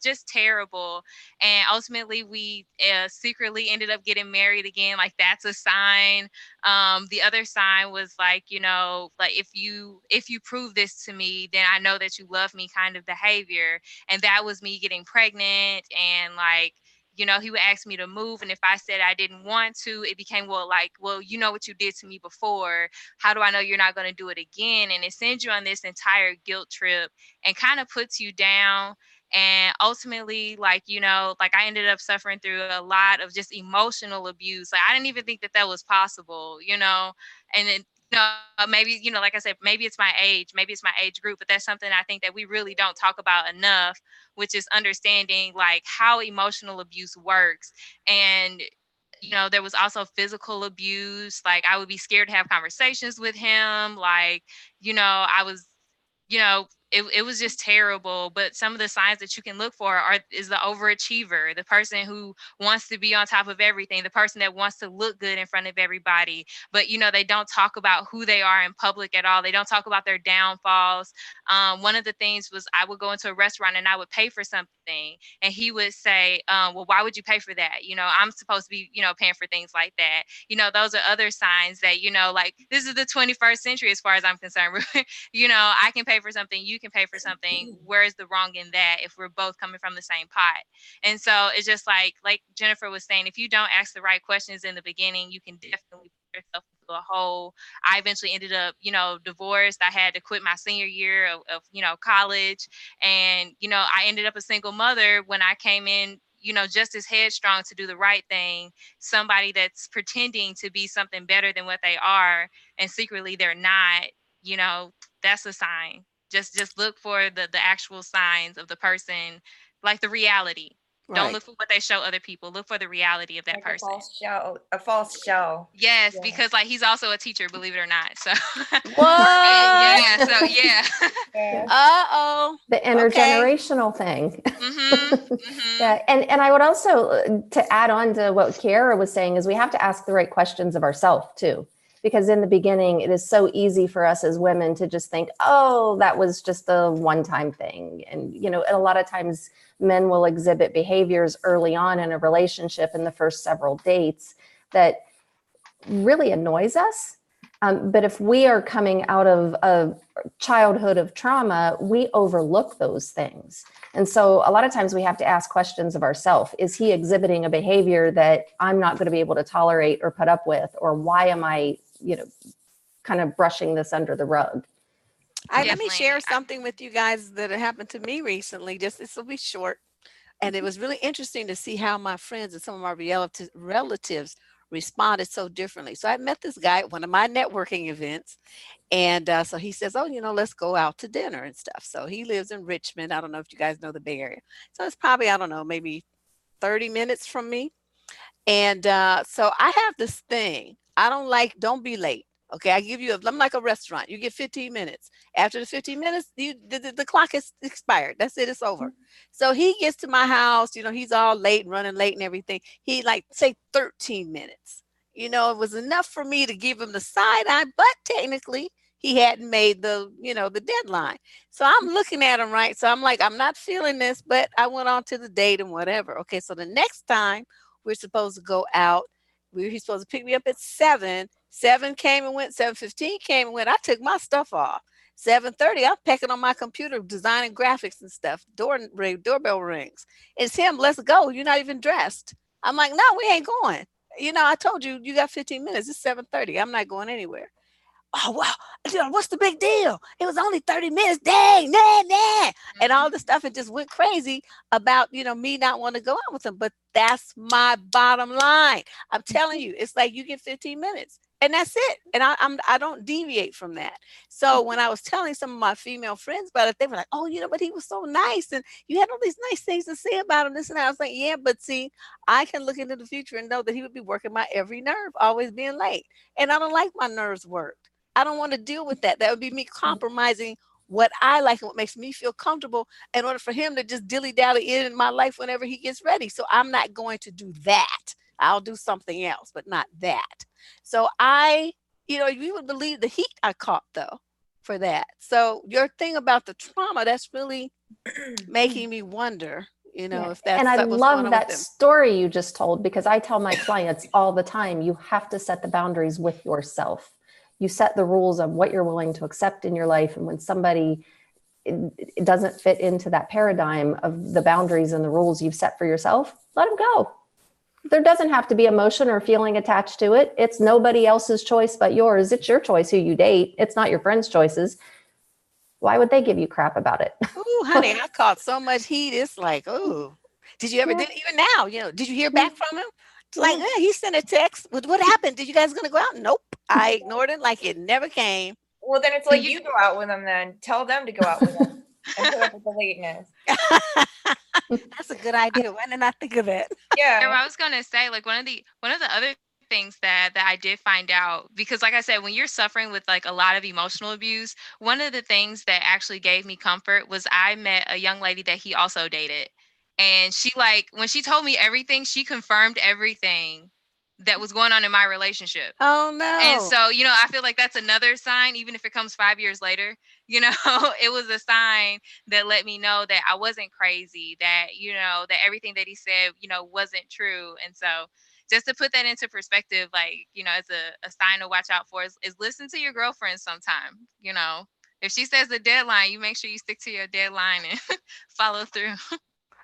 just terrible. And ultimately we secretly ended up getting married again. Like that's a sign. The other sign was like, like if you prove this to me, then I know that you love me kind of behavior. And that was me getting pregnant. And like, he would ask me to move, and if I said I didn't want to, it became, well, like, well, you know what you did to me before, how do I know you're not going to do it again? And it sends you on this entire guilt trip and kind of puts you down. And ultimately, like, like I ended up suffering through a lot of just emotional abuse. Like I didn't even think that that was possible, and then, maybe, like I said, maybe it's my age, maybe it's my age group, but that's something I think that we really don't talk about enough, which is understanding like how emotional abuse works. And there was also physical abuse. Like I would be scared to have conversations with him. Like, I was, it was just terrible. But some of the signs that you can look for is the overachiever, the person who wants to be on top of everything, the person that wants to look good in front of everybody, but they don't talk about who they are in public at all. They don't talk about their downfalls. One of the things was, I would go into a restaurant and I would pay for something, and he would say, well, why would you pay for that? I'm supposed to be, paying for things like that. Those are other signs that, like, this is the 21st century as far as I'm concerned. I can pay for something, you can pay for something. Where is the wrong in that if we're both coming from the same pot? And so it's just like Jennifer was saying, if you don't ask the right questions in the beginning, you can definitely put yourself into a hole. I eventually ended up, divorced. I had to quit my senior year of college. And, I ended up a single mother when I came in, just as headstrong to do the right thing. Somebody that's pretending to be something better than what they are, and secretly they're not, you know, that's a sign. Just look for the actual signs of the person, like the reality. Don't Right. look for what they show other people. Look for the reality of that Like a person. false show, a false show. Yes, Yeah. because like he's also a teacher, believe it or not. So What? yeah, so yeah. Yeah. Uh-oh. The Okay. intergenerational thing. Mhm. Mhm. Yeah, and I would also, to add on to what Kyerra was saying, is we have to ask the right questions of ourselves too, because in the beginning it is so easy for us as women to just think, oh, that was just a one-time thing. And a lot of times men will exhibit behaviors early on in a relationship in the first several dates that really annoys us. But if we are coming out of a childhood of trauma, we overlook those things. And so a lot of times we have to ask questions of ourselves. Is he exhibiting a behavior that I'm not going to be able to tolerate or put up with? Or why am I, kind of brushing this under the rug? Let me Definitely. share something with you guys that happened to me recently. Just this will be short. And it was really interesting to see how my friends and some of my relatives responded so differently. So I met this guy at one of my networking events. And so he says, oh, let's go out to dinner and stuff. So he lives in Richmond. I don't know if you guys know the Bay Area. So it's probably, I don't know, maybe 30 minutes from me. And so I have this thing. I don't like, don't be late. Okay, I give you, I'm like a restaurant. You get 15 minutes. After the 15 minutes, the clock is expired. That's it, it's over. So he gets to my house, he's all late and running late and everything. He like, say 13 minutes. It was enough for me to give him the side eye, but technically he hadn't made the deadline. So I'm looking at him, right? So I'm like, I'm not feeling this, but I went on to the date and whatever. Okay, so the next time we're supposed to go out. He's supposed to pick me up at 7. 7 came and went. 7:15 came and went. I took my stuff off. 7:30, I'm pecking on my computer, designing graphics and stuff. Doorbell rings. It's him. Let's go. You're not even dressed. I'm like, no, we ain't going. I told you, you got 15 minutes. It's 7:30. I'm not going anywhere. Oh, wow, what's the big deal? It was only 30 minutes. Dang, nah. And all the stuff, it just went crazy about, me not wanting to go out with him. But that's my bottom line. I'm telling you, it's like you get 15 minutes and that's it. And I don't deviate from that. So when I was telling some of my female friends about it, they were like, oh, but he was so nice. And you had all these nice things to say about him, this and that. I was like, yeah, but see, I can look into the future and know that he would be working my every nerve, always being late. And I don't like my nerves worked. I don't want to deal with that. That would be me compromising what I like and what makes me feel comfortable in order for him to just dilly-dally in my life whenever he gets ready. So I'm not going to do that. I'll do something else, but not that. So you would believe the heat I caught though for that. So your thing about the trauma, that's really making me wonder, if that's and I what's going love on that with them. story you just told, because I tell my clients all the time, you have to set the boundaries with yourself. You set the rules of what you're willing to accept in your life. And when somebody it doesn't fit into that paradigm of the boundaries and the rules you've set for yourself, let them go. There doesn't have to be emotion or feeling attached to it. It's nobody else's choice but yours. It's your choice who you date. It's not your friends' choices. Why would they give you crap about it? Ooh, honey, I caught so much heat. It's like, ooh. Did you ever did even now? Did you hear back from him? It's like, he sent a text. What happened? Did you guys gonna go out? Nope. I ignored it like it never came. Well, then it's like you go out with them then. Tell them to go out with them and put up with the lateness. That's a good idea. Why didn't I think of that? Yeah. I was gonna say, like, one of the other things that I did find out, because like I said, when you're suffering with like a lot of emotional abuse, one of the things that actually gave me comfort was I met a young lady that he also dated. And she, like, when she told me everything, she confirmed everything that was going on in my relationship. Oh no. And so, I feel like that's another sign, even if it comes 5 years later, it was a sign that let me know that I wasn't crazy, that, that everything that he said, wasn't true. And so just to put that into perspective, like, as a sign to watch out for is listen to your girlfriend sometime. If she says the deadline, you make sure you stick to your deadline and follow through.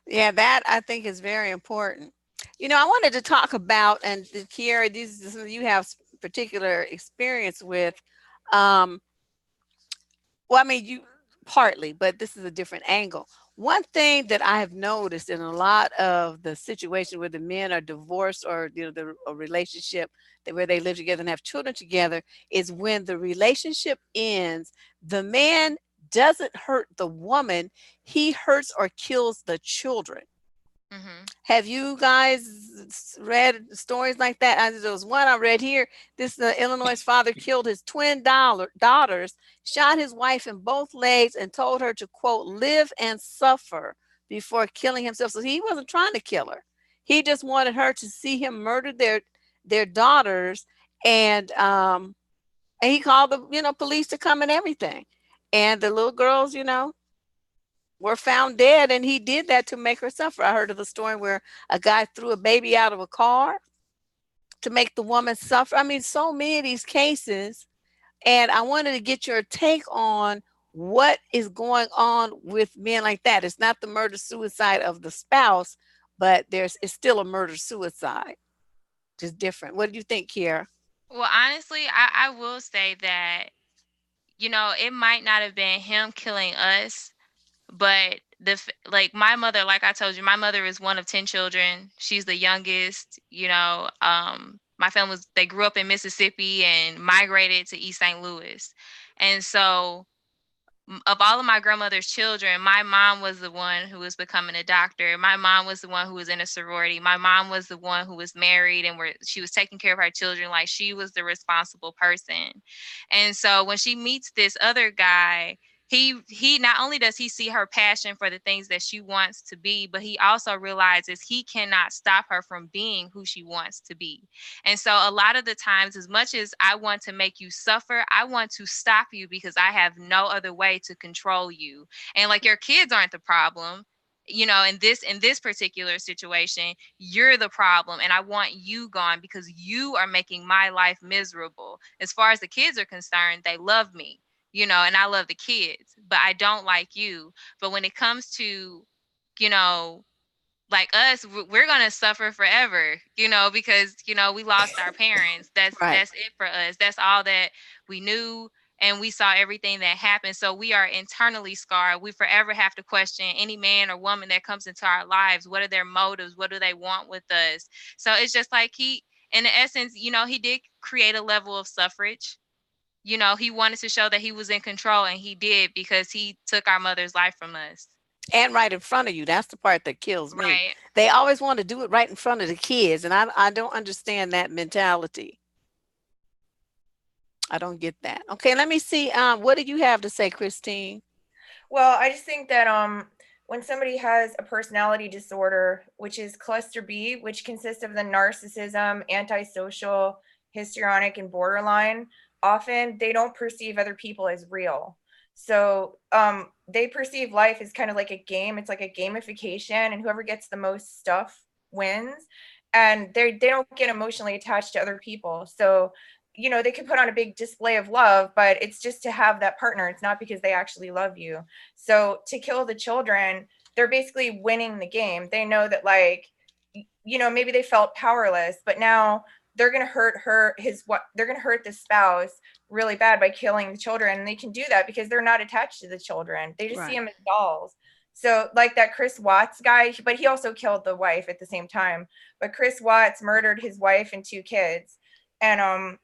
Yeah, that I think is very important. I wanted to talk about, and Kyerra, these you have particular experience with. Well, I mean, you partly, but this is a different angle. One thing that I have noticed in a lot of the situation where the men are divorced or a relationship where they live together and have children together is when the relationship ends, the man doesn't hurt the woman, he hurts or kills the children. Mm-hmm. Have you guys read stories like that? There was one I read here. This Illinois father killed his twin daughters, shot his wife in both legs, and told her to, quote, live and suffer before killing himself. So he wasn't trying to kill her. He just wanted her to see him murder their daughters, and he called the police to come and everything. And the little girls, were found dead, and he did that to make her suffer. I heard of the story where a guy threw a baby out of a car to make the woman suffer. I mean, so many of these cases, and I wanted to get your take on what is going on with men like that. It's not the murder-suicide of the spouse, but it's still a murder-suicide, just different. What do you think, Kyerra? Well, honestly, I will say that, it might not have been him killing us, but like my mother, like I told you, my mother is one of 10 children. She's the youngest, My family they grew up in Mississippi and migrated to East St. Louis. And so of all of my grandmother's children, my mom was the one who was becoming a doctor. My mom was the one who was in a sorority. My mom was the one who was married and she was taking care of her children like she was the responsible person. And so when she meets this other guy, he not only does he see her passion for the things that she wants to be, but he also realizes he cannot stop her from being who she wants to be. And so a lot of the times, as much as I want to make you suffer, I want to stop you because I have no other way to control you. And like your kids aren't the problem. You know, in this particular situation, you're the problem, and I want you gone because you are making my life miserable. As far as the kids are concerned, they love me, you know, and I love the kids, but I don't like you. But when it comes to, you know, like us, we're gonna suffer forever, you know, because you know we lost our parents. Right. That's it for us. That's all that we knew, and we saw everything that happened. So we are internally scarred. We forever have to question any man or woman that comes into our lives. What are their motives? What do they want with us? So it's just like in essence, you know, he did create a level of suffrage. You know, he wanted to show that he was in control, and he did because he took our mother's life from us. And right in front of you. That's the part that kills me. Right. They always want to do it right in front of the kids. And I don't understand that mentality. I don't get that. Okay, let me see. What do you have to say, Christine? Well, I just think that when somebody has a personality disorder, which is cluster B, which consists of the narcissism, antisocial, histrionic, and borderline, often they don't perceive other people as real. So they perceive life as kind of like a game. It's like a gamification, and whoever gets the most stuff wins. And they don't get emotionally attached to other people. So you know, they can put on a big display of love, but it's just to have that partner. It's not because they actually love you. So to kill the children, they're basically winning the game. They know that, like, you know, maybe they felt powerless, but now they're going to they're going to hurt the spouse really bad by killing the children. And they can do that because they're not attached to the children. They just see them as dolls. So like that Chris Watts guy, but he also killed the wife at the same time. But Chris Watts murdered his wife and 2 kids. And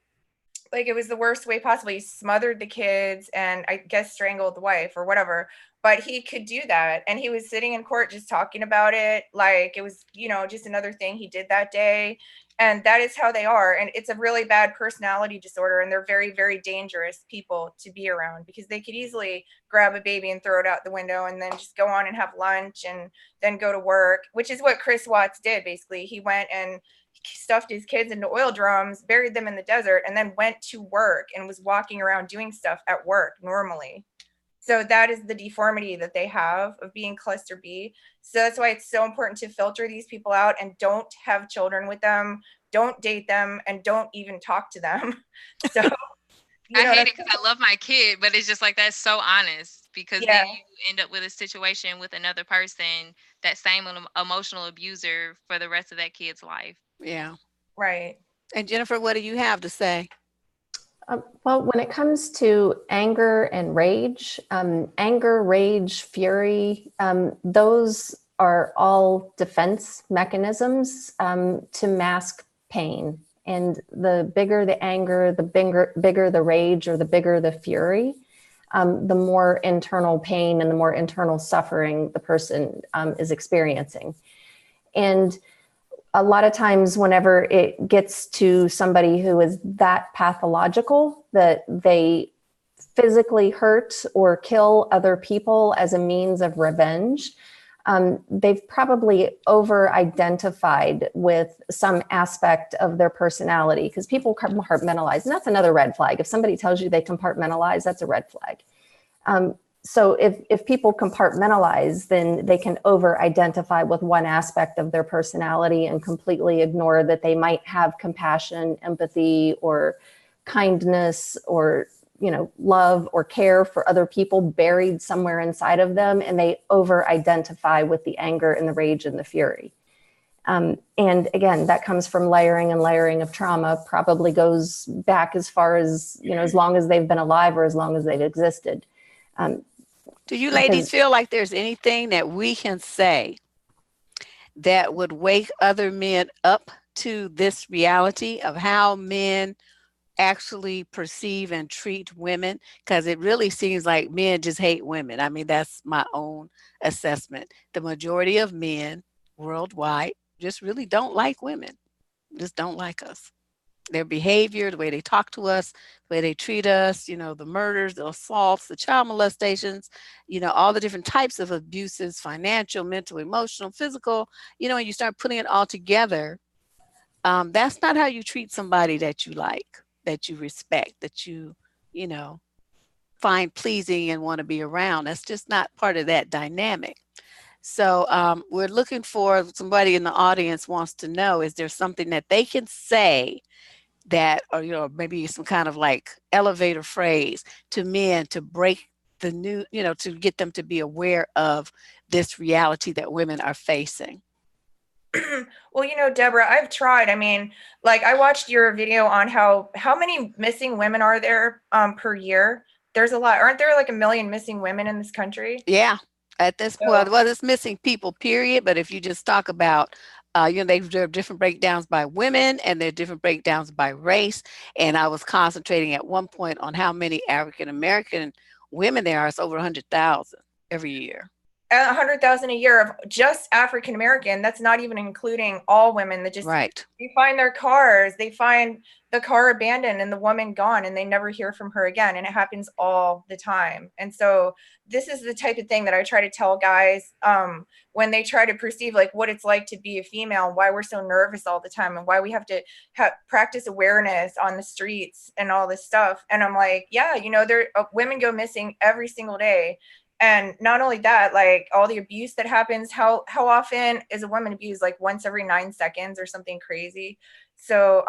like it was the worst way possible. He smothered the kids and I guess strangled the wife or whatever, but he could do that. And he was sitting in court just talking about it like it was, you know, just another thing he did that day. And that is how they are. And it's a really bad personality disorder. And they're very, very dangerous people to be around because they could easily grab a baby and throw it out the window and then just go on and have lunch and then go to work, which is what Chris Watts did. Basically, he went and stuffed his kids into oil drums, buried them in the desert, and then went to work and was walking around doing stuff at work normally. So that is the deformity that they have of being cluster B. So that's why it's so important to filter these people out and don't have children with them, don't date them, and don't even talk to them. So I hate it because I love my kid, but it's just like that's so honest because then you end up with a situation with another person, that same emotional abuser for the rest of that kid's life. Yeah. Right. And Jennifer, what do you have to say? Well, when it comes to anger and rage, anger, rage, fury, those are all defense mechanisms to mask pain. And the bigger the anger, the bigger the rage, or the bigger the fury, the more internal pain and the more internal suffering the person is experiencing. And a lot of times whenever it gets to somebody who is that pathological that they physically hurt or kill other people as a means of revenge, they've probably over-identified with some aspect of their personality because people compartmentalize. And that's another red flag. If somebody tells you they compartmentalize, that's a red flag. So if people compartmentalize, then they can over-identify with one aspect of their personality and completely ignore that they might have compassion, empathy, or kindness, or love or care for other people buried somewhere inside of them, and they over-identify with the anger and the rage and the fury. And again, that comes from layering and layering of trauma, probably goes back as far as, as long as they've been alive or as long as they've existed. Do you ladies feel like there's anything that we can say that would wake other men up into this reality of how men actually perceive and treat women, because it really seems like men just hate women. I mean, that's my own assessment. The majority of men worldwide just really don't like women, just don't like us. Their behavior, the way they talk to us, the way they treat us, the murders, the assaults, the child molestations, all the different types of abuses, financial, mental, emotional, physical, and you start putting it all together. That's not how you treat somebody that you like, that you respect, that you know, find pleasing and want to be around. That's just not part of that dynamic. So we're looking for somebody in the audience wants to know, is there something that they can say that, or, maybe some kind of like elevator phrase to men to break the new, to get them to be aware of this reality that women are facing? Well, Deborah, I've tried. I mean, like I watched your video on how many missing women are there per year. There's a lot. Aren't there like 1 million missing women in this country? Yeah. At this point, well, it's missing people, period. But if you just talk about, there are different breakdowns by women and there are different breakdowns by race. And I was concentrating at one point on how many African American women there are. It's over 100,000 every year. 100,000 a year of just African American. That's not even including all women that just right. They find their cars, they find the car abandoned and the woman gone, and they never hear from her again. And it happens all the time. And so this is the type of thing that I try to tell guys when they try to perceive like what it's like to be a female, and why we're so nervous all the time, and why we have to practice awareness on the streets and all this stuff. And I'm like, yeah, there women go missing every single day. And not only that, like all the abuse that happens, how often is a woman abused? Like once every 9 seconds or something crazy. So,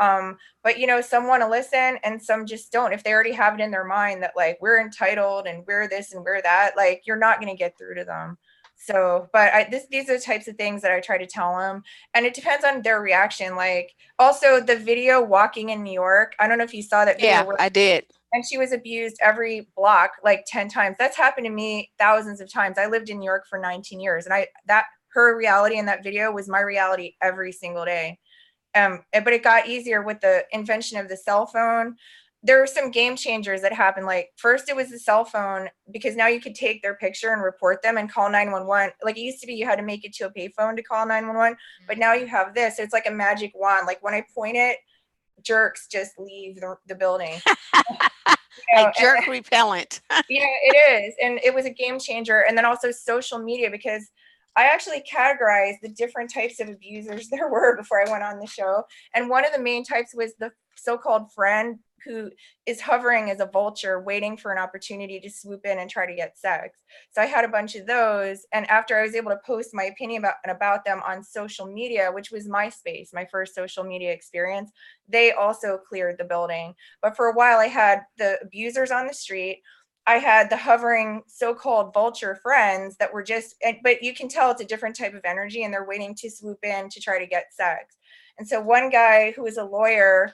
but some want to listen and some just don't. If they already have it in their mind that like we're entitled and we're this and we're that, like you're not going to get through to them. So, but these are the types of things that I try to tell them, and it depends on their reaction. Like also the video walking in New York. I don't know if you saw that video. Yeah, I did. And she was abused every block like 10 times. That's happened to me thousands of times. I lived in New York for 19 years, and her reality in that video was my reality every single day. But it got easier with the invention of the cell phone. There were some game changers that happened. Like first it was the cell phone, because now you could take their picture and report them and call 911. Like it used to be you had to make it to a payphone to call 911, but now you have this. So it's like a magic wand. Like when I point it, jerks just leave the building. Like jerk repellent. Yeah, it is. And it was a game changer. And then also social media, because I actually categorized the different types of abusers there were before I went on the show. And one of the main types was the so-called friend who is hovering as a vulture, waiting for an opportunity to swoop in and try to get sex. So I had a bunch of those. And after I was able to post my opinion about them on social media, which was MySpace, my first social media experience, they also cleared the building. But for a while I had the abusers on the street. I had the hovering so-called vulture friends that were but you can tell it's a different type of energy, and they're waiting to swoop in to try to get sex. And so one guy who was a lawyer,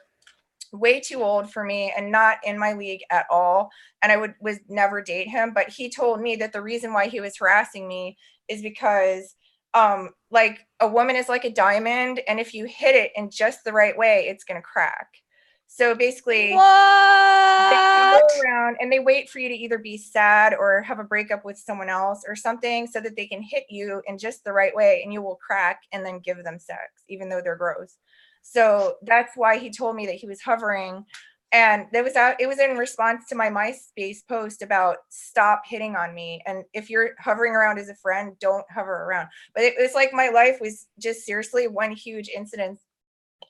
way too old for me and not in my league at all, and I would never date him, but he told me that the reason why he was harassing me is because like a woman is like a diamond, and if you hit it in just the right way, it's going to crack. So basically, they can go around and they wait for you to either be sad or have a breakup with someone else or something, so that they can hit you in just the right way and you will crack and then give them sex, even though they're gross. So that's why he told me that he was hovering. And it was in response to my MySpace post about stop hitting on me. And if you're hovering around as a friend, don't hover around. But it was like my life was just seriously one huge incident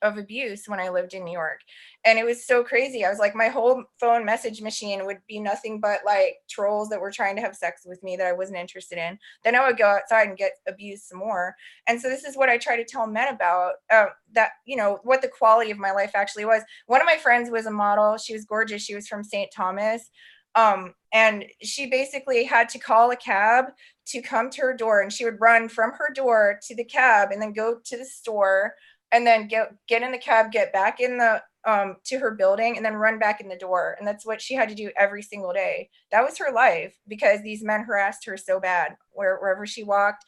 of abuse when I lived in New York. And it was so crazy. I was like, my whole phone message machine would be nothing but like trolls that were trying to have sex with me that I wasn't interested in. Then I would go outside and get abused some more. And so this is what I try to tell men about, that, what the quality of my life actually was. One of my friends was a model. She was gorgeous. She was from St. Thomas. And she basically had to call a cab to come to her door, and she would run from her door to the cab and then go to the store and then get in the cab, get back in the to her building, and then run back in the door. And that's what she had to do every single day. That was her life, because these men harassed her so bad wherever she walked.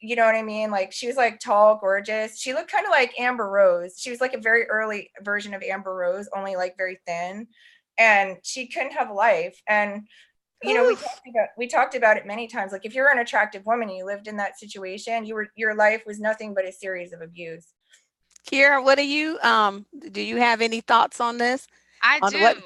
You know what I mean? Like, she was like tall, gorgeous. She looked kind of like Amber Rose. She was like a very early version of Amber Rose, only like very thin, and she couldn't have a life. And you know, we talked about it many times. Like, if you're an attractive woman and you lived in that situation, your life was nothing but a series of abuse. Kyerra, what do you have any thoughts on this? I On do. what?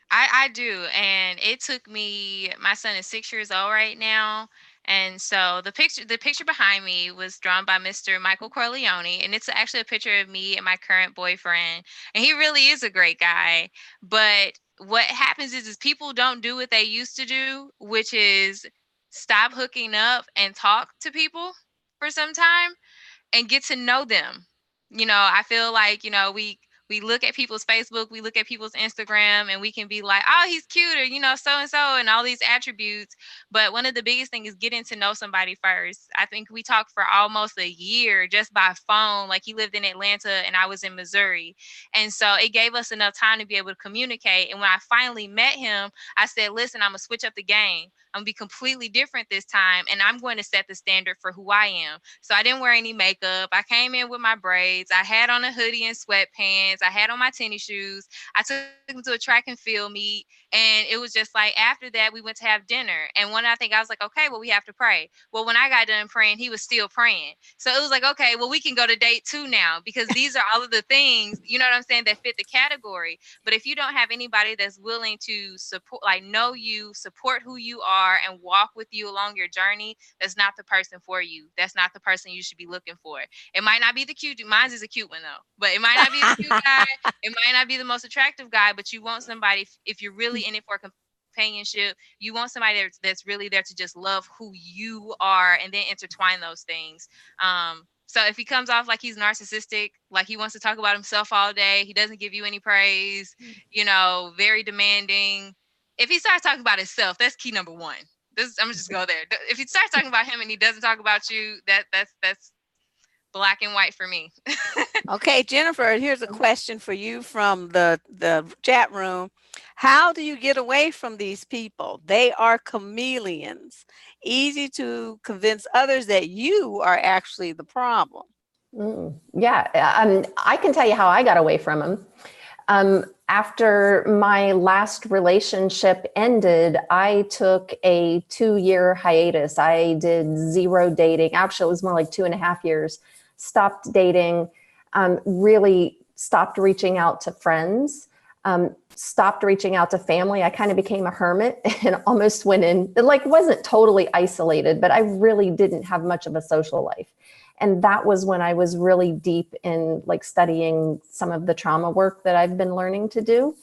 I do. And it took me, my son is 6 years old right now. And so the picture behind me was drawn by Mr. Michael Corleone. And it's actually a picture of me and my current boyfriend. And he really is a great guy. But what happens is people don't do what they used to do, which is stop hooking up and talk to people for some time and get to know them. I feel like, we look at people's Facebook, we look at people's Instagram, and we can be like, oh, he's cute, or, so and so, and all these attributes. But one of the biggest things is getting to know somebody first. I think we talked for almost a year just by phone. Like, he lived in Atlanta and I was in Missouri. And so it gave us enough time to be able to communicate. And when I finally met him, I said, listen, I'm going to switch up the game. I'm going to be completely different this time, and I'm going to set the standard for who I am. So I didn't wear any makeup. I came in with my braids. I had on a hoodie and sweatpants. I had on my tennis shoes. I took him to a track and field meet, and it was just like, after that, we went to have dinner. And when I think, I was like, okay, well, we have to pray. Well, when I got done praying, he was still praying. So it was like, okay, well, we can go to date 2 now, because these are all of the things, you know what I'm saying, that fit the category. But if you don't have anybody that's willing to support, like, know you, support who you are, and walk with you along your journey, that's not the person for you. That's not the person you should be looking for. It might not be the cute, mine is a cute one though, but it might not be the cute guy. It might not be the most attractive guy, but you want somebody, if you're really in it for companionship, you want somebody that's really there to just love who you are, and then intertwine those things. So if he comes off like he's narcissistic, like he wants to talk about himself all day, he doesn't give you any praise, very demanding. If he starts talking about himself, that's key number 1. I'm just go there. If he starts talking about him and he doesn't talk about you, that's black and white for me. Okay, Jennifer, here's a question for you from the chat room. How do you get away from these people? They are chameleons, easy to convince others that you are actually the problem. Yeah, I can tell you how I got away from them. After my last relationship ended, I took a 2-year hiatus. I did 0 dating. Actually, it was more like 2.5 years. Stopped dating, really stopped reaching out to friends, stopped reaching out to family. I kind of became a hermit and almost went in, like, wasn't totally isolated, but I really didn't have much of a social life. And that was when I was really deep in, like, studying some of the trauma work that I've been learning to do.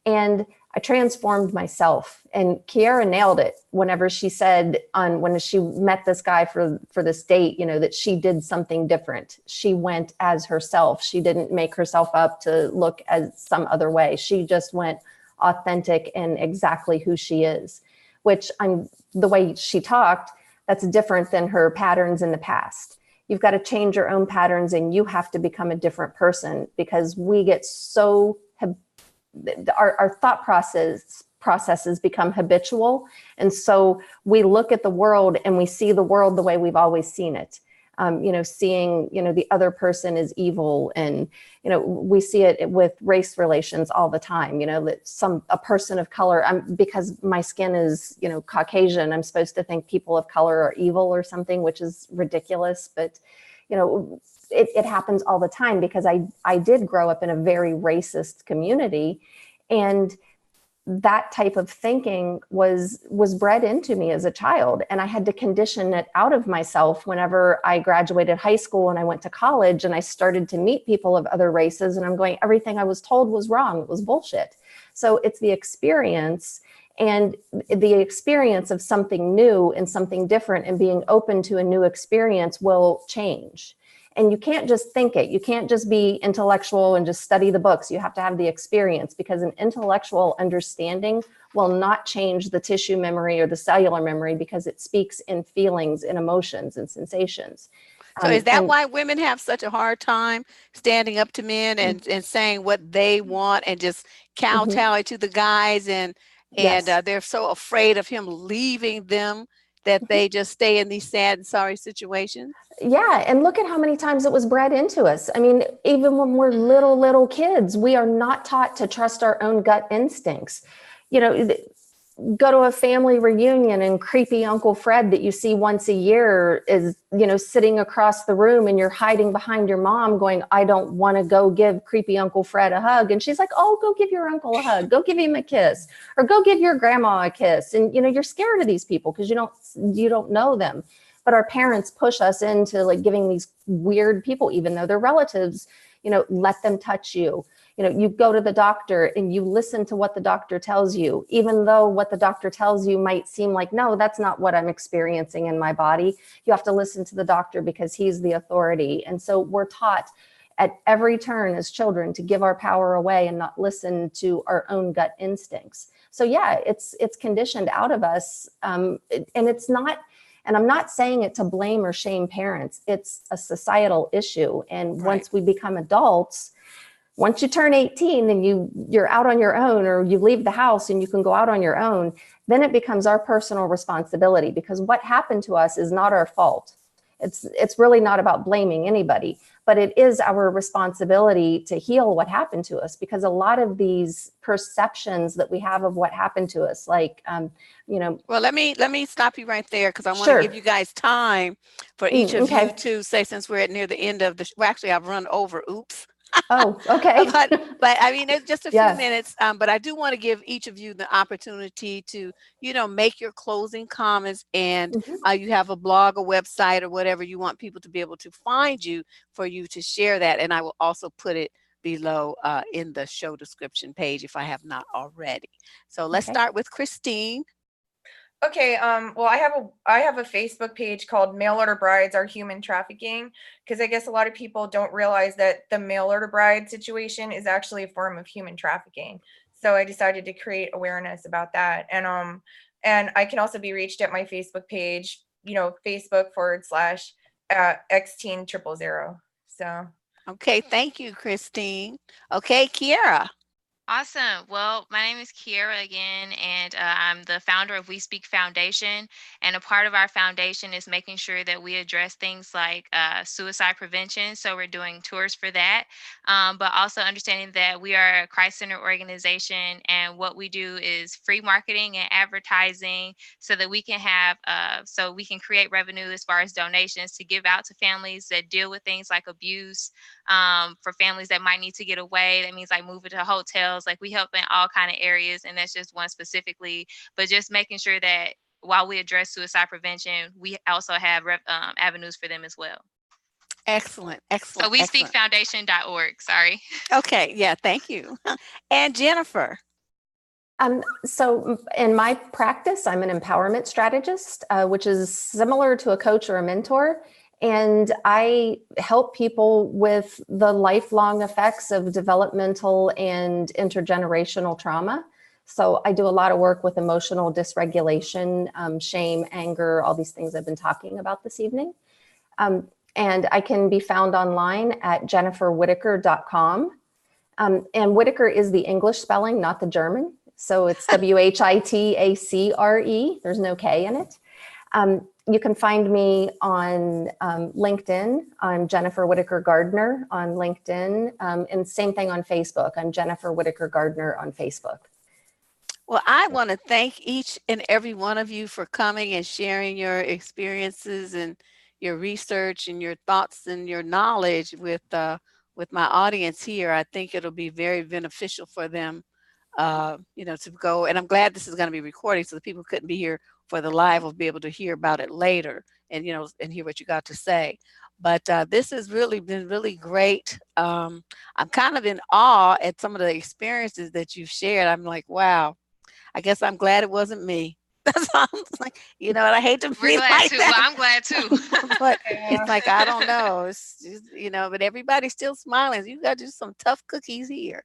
And I transformed myself. And Kyerra nailed it whenever she said, when she met this guy for this date, that she did something different. She went as herself. She didn't make herself up to look as some other way. She just went authentic and exactly who she is, which the way she talked, that's different than her patterns in the past. You've got to change your own patterns, and you have to become a different person, because we get our thought processes become habitual. And so we look at the world and we see the world the way we've always seen it. Seeing, the other person is evil. And, we see it with race relations all the time, that a person of color, because my skin is, Caucasian, I'm supposed to think people of color are evil or something, which is ridiculous. But, it happens all the time, because I did grow up in a very racist community, and that type of thinking was bred into me as a child. And I had to condition it out of myself whenever I graduated high school and I went to college and I started to meet people of other races. And I'm going, everything I was told was wrong. It was bullshit. So it's the experience, and the experience of something new and something different, and being open to a new experience will change. And you can't just think it. You can't just be intellectual and just study the books. You have to have the experience, because an intellectual understanding will not change the tissue memory or the cellular memory, because it speaks in feelings and emotions and sensations. So is that why women have such a hard time standing up to men and saying what they want, and just kowtowing to the guys, and Yes. they're so afraid of him leaving them that they just stay in these sad and sorry situations? Yeah. And look at how many times it was bred into us. I mean, even when we're little kids, we are not taught to trust our own gut instincts. You know, go to a family reunion and creepy Uncle Fred that you see once a year is, you know, sitting across the room and you're hiding behind your mom going, I don't want to go give creepy Uncle Fred a hug. And she's like, oh, go give your uncle a hug, go give him a kiss, or go give your grandma a kiss. And, you know, you're scared of these people because you don't know them. But our parents push us into like giving these weird people, even though they're relatives, you know, let them touch you. You know, you go to the doctor and you listen to what the doctor tells you, even though what the doctor tells you might seem like, no, that's not what I'm experiencing in my body. You have to listen to the doctor because he's the authority. And so we're taught at every turn as children to give our power away and not listen to our own gut instincts. So yeah, it's conditioned out of us. And it's not, and I'm not saying it to blame or shame parents. It's a societal issue. And once we become adults, once you turn 18 and you're out on your own, or you leave the house and you can go out on your own, then it becomes our personal responsibility, because what happened to us is not our fault. It's really not about blaming anybody, but it is our responsibility to heal what happened to us, because a lot of these perceptions that we have of what happened to us, like, you know. Well, let me stop you right there, because I want to give you guys time for each of you to say, since we're near the end of the, well, actually I've run over, oops. Oh, okay. but I mean, it's just a few minutes, but I do want to give each of you the opportunity to, you know, make your closing comments, and you have a blog, a website, or whatever you want people to be able to find you, for you to share that. And I will also put it below in the show description page if I have not already. So let's start with Christine. Okay, well, I have a Facebook page called Mail Order Brides Are Human Trafficking, because I guess a lot of people don't realize that the mail order bride situation is actually a form of human trafficking. So I decided to create awareness about that. And I can also be reached at my Facebook page, you know, Facebook.com/XTeen000. So. Okay, thank you, Christine. Okay, Kyerra. Awesome. Well, my name is Kyerra again, and I'm the founder of We Speak Foundation. And a part of our foundation is making sure that we address things like suicide prevention. So we're doing tours for that, but also understanding that we are a Christ-centered organization, and what we do is free marketing and advertising, so that we can have, so we can create revenue as far as donations to give out to families that deal with things like abuse. For families that might need to get away, that means like moving to hotels. Like, we help in all kind of areas, and that's just one specifically. But just making sure that while we address suicide prevention, we also have avenues for them as well. Excellent, excellent. So we speakfoundation.org. Sorry. Okay, yeah, thank you. And Jennifer. So in my practice, I'm an empowerment strategist, which is similar to a coach or a mentor. And I help people with the lifelong effects of developmental and intergenerational trauma. So I do a lot of work with emotional dysregulation, shame, anger, all these things I've been talking about this evening. And I can be found online at jenniferwhitacre.com. And Whitacre is the English spelling, not the German. So it's WHITACRE. There's no K in it. You can find me on LinkedIn. I'm Jennifer Whitacre Gardner on LinkedIn, and same thing on Facebook. I'm Jennifer Whitacre Gardner on Facebook. Well, I want to thank each and every one of you for coming and sharing your experiences and your research and your thoughts and your knowledge with my audience here. I think it'll be very beneficial for them, you know, to go. And I'm glad this is going to be recorded, so the people who couldn't be here for the live will be able to hear about it later, and, you know, and hear what you got to say. But this has really been really great. I'm kind of in awe at some of the experiences that you've shared. I'm like, wow, I guess I'm glad it wasn't me. That's all. I'm like, you know, and I hate to be like that. Well, I'm glad too. But it's like, I don't know. It's just, you know, but everybody's still smiling. You got to do some tough cookies here.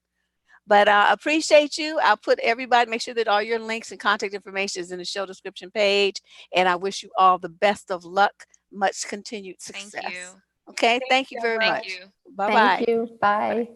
But I appreciate you. I'll put everybody, make sure that all your links and contact information is in the show description page. And I wish you all the best of luck, much continued success. Thank you. Okay, thank you very much. Thank you. Bye-bye. Thank you. Bye.